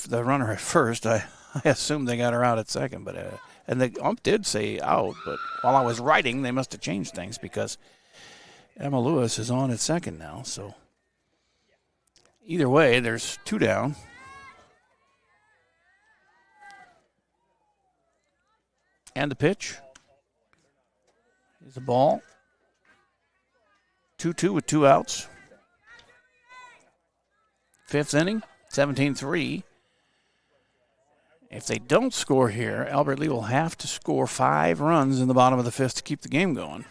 the runner at first. I assumed they got her out at second, but and the ump did say out, but while I was writing, they must have changed things because Emma Lewis is on at second now. So either way, there's 2 down. And the pitch is the ball. 2-2 with 2 outs. 5th inning, 17-3. If they don't score here, Albert Lee will have to score 5 runs in the bottom of the 5th to keep the game going.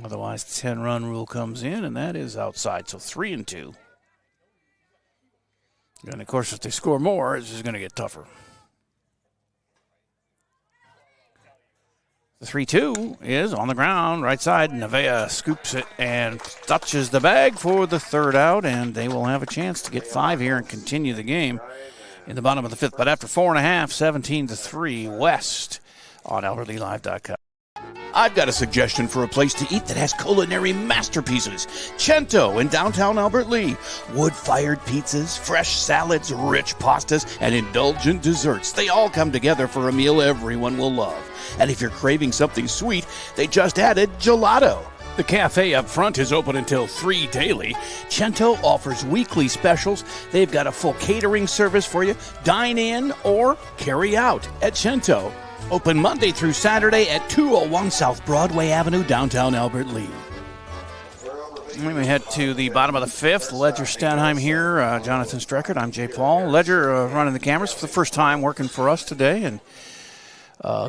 Otherwise, the 10-run rule comes in, and that is outside. So 3-2. And, of course, if they score more, it's just going to get tougher. The 3-2 is on the ground, right side. Nevaeh scoops it and touches the bag for the 3rd out, and they will have a chance to get 5 here and continue the game in the bottom of the 5th. But after 4.5, 17-3, West on AlbertLeeLive.com. I've got a suggestion for a place to eat that has culinary masterpieces. Cento in downtown Albert Lea. Wood-fired pizzas, fresh salads, rich pastas, and indulgent desserts. They all come together for a meal everyone will love. And if you're craving something sweet, they just added gelato. The cafe up front is open until 3 daily. Cento offers weekly specials. They've got a full catering service for you. Dine in or carry out at Cento. Open Monday through Saturday at 201 South Broadway Avenue, downtown Albert Lea. We head to the bottom of the 5th. Ledger Stanheim here, Jonathan Streckert. I'm Jay Paul. Ledger running the cameras for the first time working for us today, and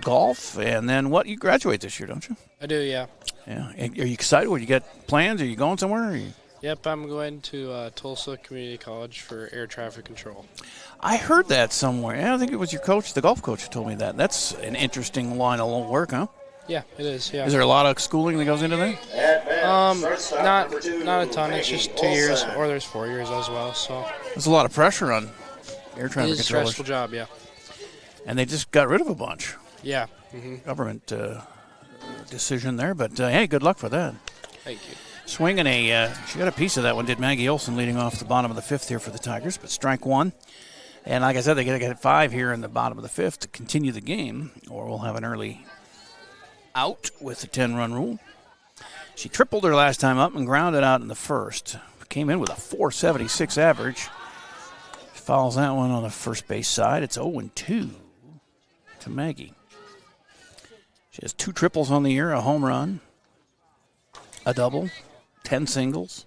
golf. And then what? You graduate this year, don't you? I do, yeah. Yeah. And are you excited? What, you got plans? Are you going somewhere? Yep, I'm going to Tulsa Community College for air traffic control. I heard that somewhere. I think it was your coach, the golf coach, who told me that. That's an interesting line of work, huh? Yeah, it is, yeah. Is there a lot of schooling that goes into that? Not a ton. It's just 2 years, or there's 4 years as well. So there's a lot of pressure on air traffic controllers. It is a stressful job, yeah. And they just got rid of a bunch. Yeah. Government decision there, but hey, good luck for that. Thank you. Swinging she got a piece of that one, did Maggie Olson, leading off the bottom of the 5th here for the Tigers, but strike 1. And like I said, they got to get 5 here in the bottom of the 5th to continue the game, or we'll have an early out with the 10-run rule. She tripled her last time up and grounded out in the 1st. Came in with a 476 average. She fouls that one on the first base side. It's 0-2 to Maggie. She has 2 triples on the year, a home run, a double, 10 singles.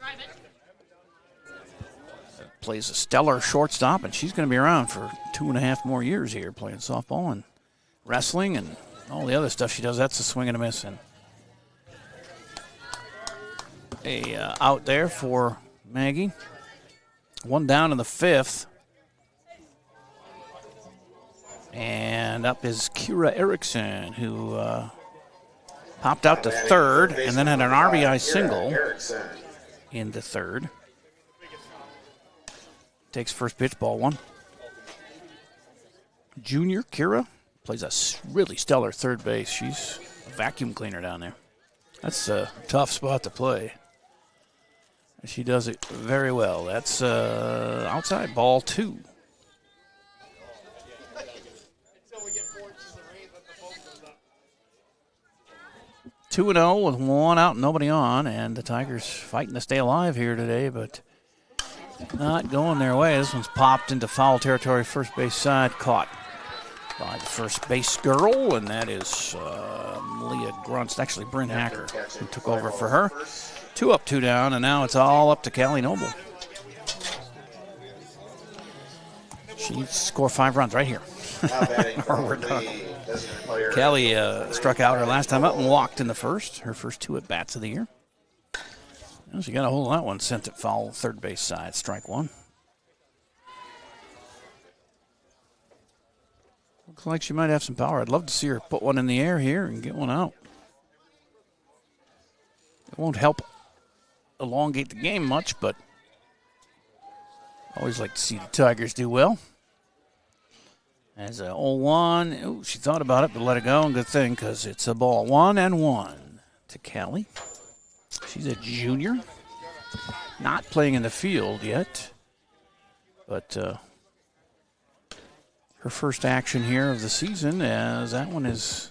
Plays a stellar shortstop, and she's going to be around for 2.5 more years here playing softball and wrestling and all the other stuff she does. That's a swing and a miss. And out there for Maggie. 1 down in the 5th. And up is Kira Erickson, who popped out to 3rd and then had an RBI single in the 3rd. Takes first pitch, ball 1. Junior Kira plays a really stellar third base. She's a vacuum cleaner down there. That's a tough spot to play. She does it very well. That's outside, ball 2. Two and 0 with 1 out, nobody on, and the Tigers fighting to stay alive here today, but not going their way. This one's popped into foul territory, first base side, caught by the first base girl, and that is Leah Grunst, actually Bryn Hacker, who took over for her. 2 up, 2 down, and now it's all up to Callie Noble. She scored 5 runs right here. Or we're done. Callie struck out her last time up and walked in the 1st, her first 2 at-bats of the year. Well, she got a hold of that one, sent it foul, third base side, strike 1. Looks like she might have some power. I'd love to see her put one in the air here and get one out. It won't help elongate the game much, but always like to see the Tigers do well. As a 0-1, oh, she thought about it, but let it go, and good thing, because it's a ball 1-1 to Callie. She's a junior, not playing in the field yet, but her first action here of the season, as that one is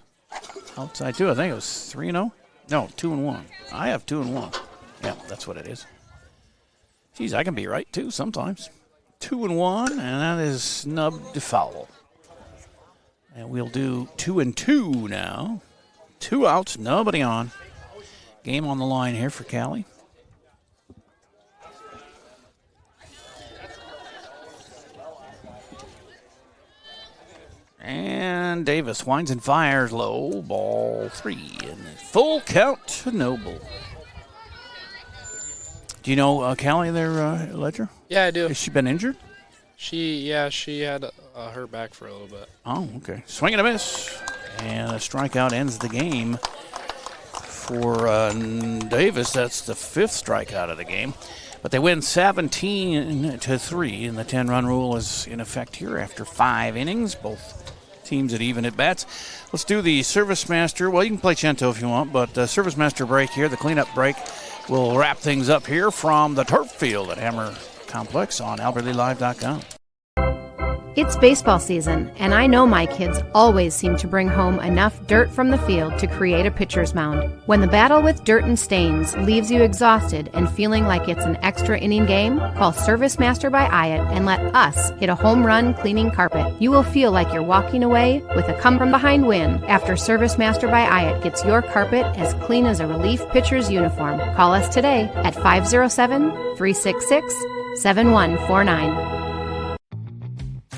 outside too. I think it was 3-0. No, 2-1. I have 2-1. Yeah, that's what it is. Geez, I can be right too sometimes. 2-1, and that is snubbed to foul. And we'll do 2-2 now. 2 outs, nobody on. Game on the line here for Callie. And Davis winds and fires low. Ball 3. And full count to Noble. Do you know Callie there, Ledger? Yeah, I do. Has she been injured? She had her back for a little bit. Oh, okay. Swing and a miss. And a strikeout ends the game for Davis. That's the 5th strikeout of the game. But they win 17-3, and the 10-run rule is in effect here after 5 innings. Both teams at even at bats. Let's do the Service Master. Well, you can play Cento if you want, but Service Master break here, the cleanup break. We'll wrap things up here from the turf field at Hammer Complex on AlbertLeeLive.com. It's baseball season, and I know my kids always seem to bring home enough dirt from the field to create a pitcher's mound. When the battle with dirt and stains leaves you exhausted and feeling like it's an extra inning game, call Service Master by Hyatt and let us hit a home run cleaning carpet. You will feel like you're walking away with a come-from-behind win after Service Master by Hyatt gets your carpet as clean as a relief pitcher's uniform. Call us today at 507-366-7149.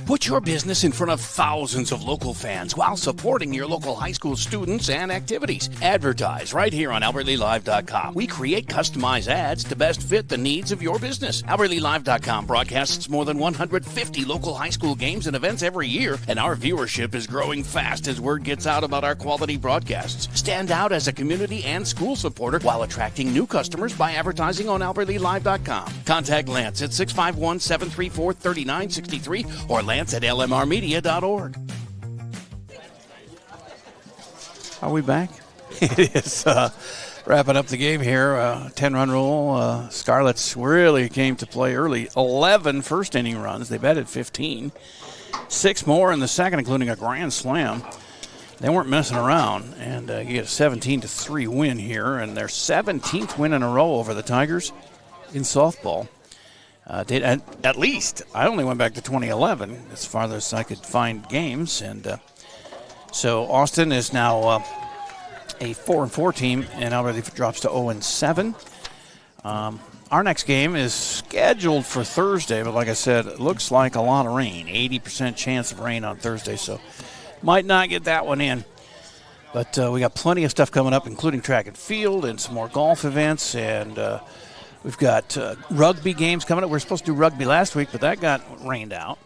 Put your business in front of thousands of local fans while supporting your local high school students and activities. Advertise right here on AlbertLeeLive.com. We create customized ads to best fit the needs of your business. AlbertLeeLive.com broadcasts more than 150 local high school games and events every year, and our viewership is growing fast as word gets out about our quality broadcasts. Stand out as a community and school supporter while attracting new customers by advertising on AlbertLeeLive.com. Contact Lance at 651-734-3963 or Lance at lmrmedia.org. Are we back? It is wrapping up the game here. 10-run rule. Scarlets really came to play early. 11 first-inning runs. They batted 15. 6 more in the second, including a grand slam. They weren't messing around, and you get a 17-3 win here, and their 17th win in a row over the Tigers in softball. At least I only went back to 2011 as far as I could find games, and so Austin is now a 4-4 team, and Alberta drops to 0-7. Our next game is scheduled for Thursday, but like I said, it looks like a lot of rain. 80% chance of rain on Thursday, so might not get that one in. But we got plenty of stuff coming up, including track and field and some more golf events, and we've got rugby games coming up. We were supposed to do rugby last week, but that got rained out,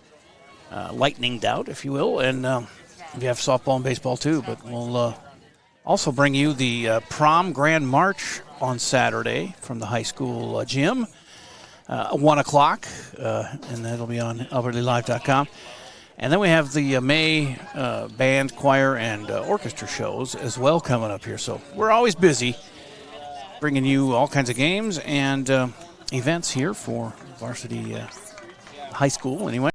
lightninged out, if you will. And we have softball and baseball too. But we'll also bring you the prom grand march on Saturday from the high school gym, 1 o'clock, and that'll be on AlbertLeeLive.com. And then we have the May band, choir, and orchestra shows as well coming up here. So we're always busy, bringing you all kinds of games and events here for varsity high school anyway.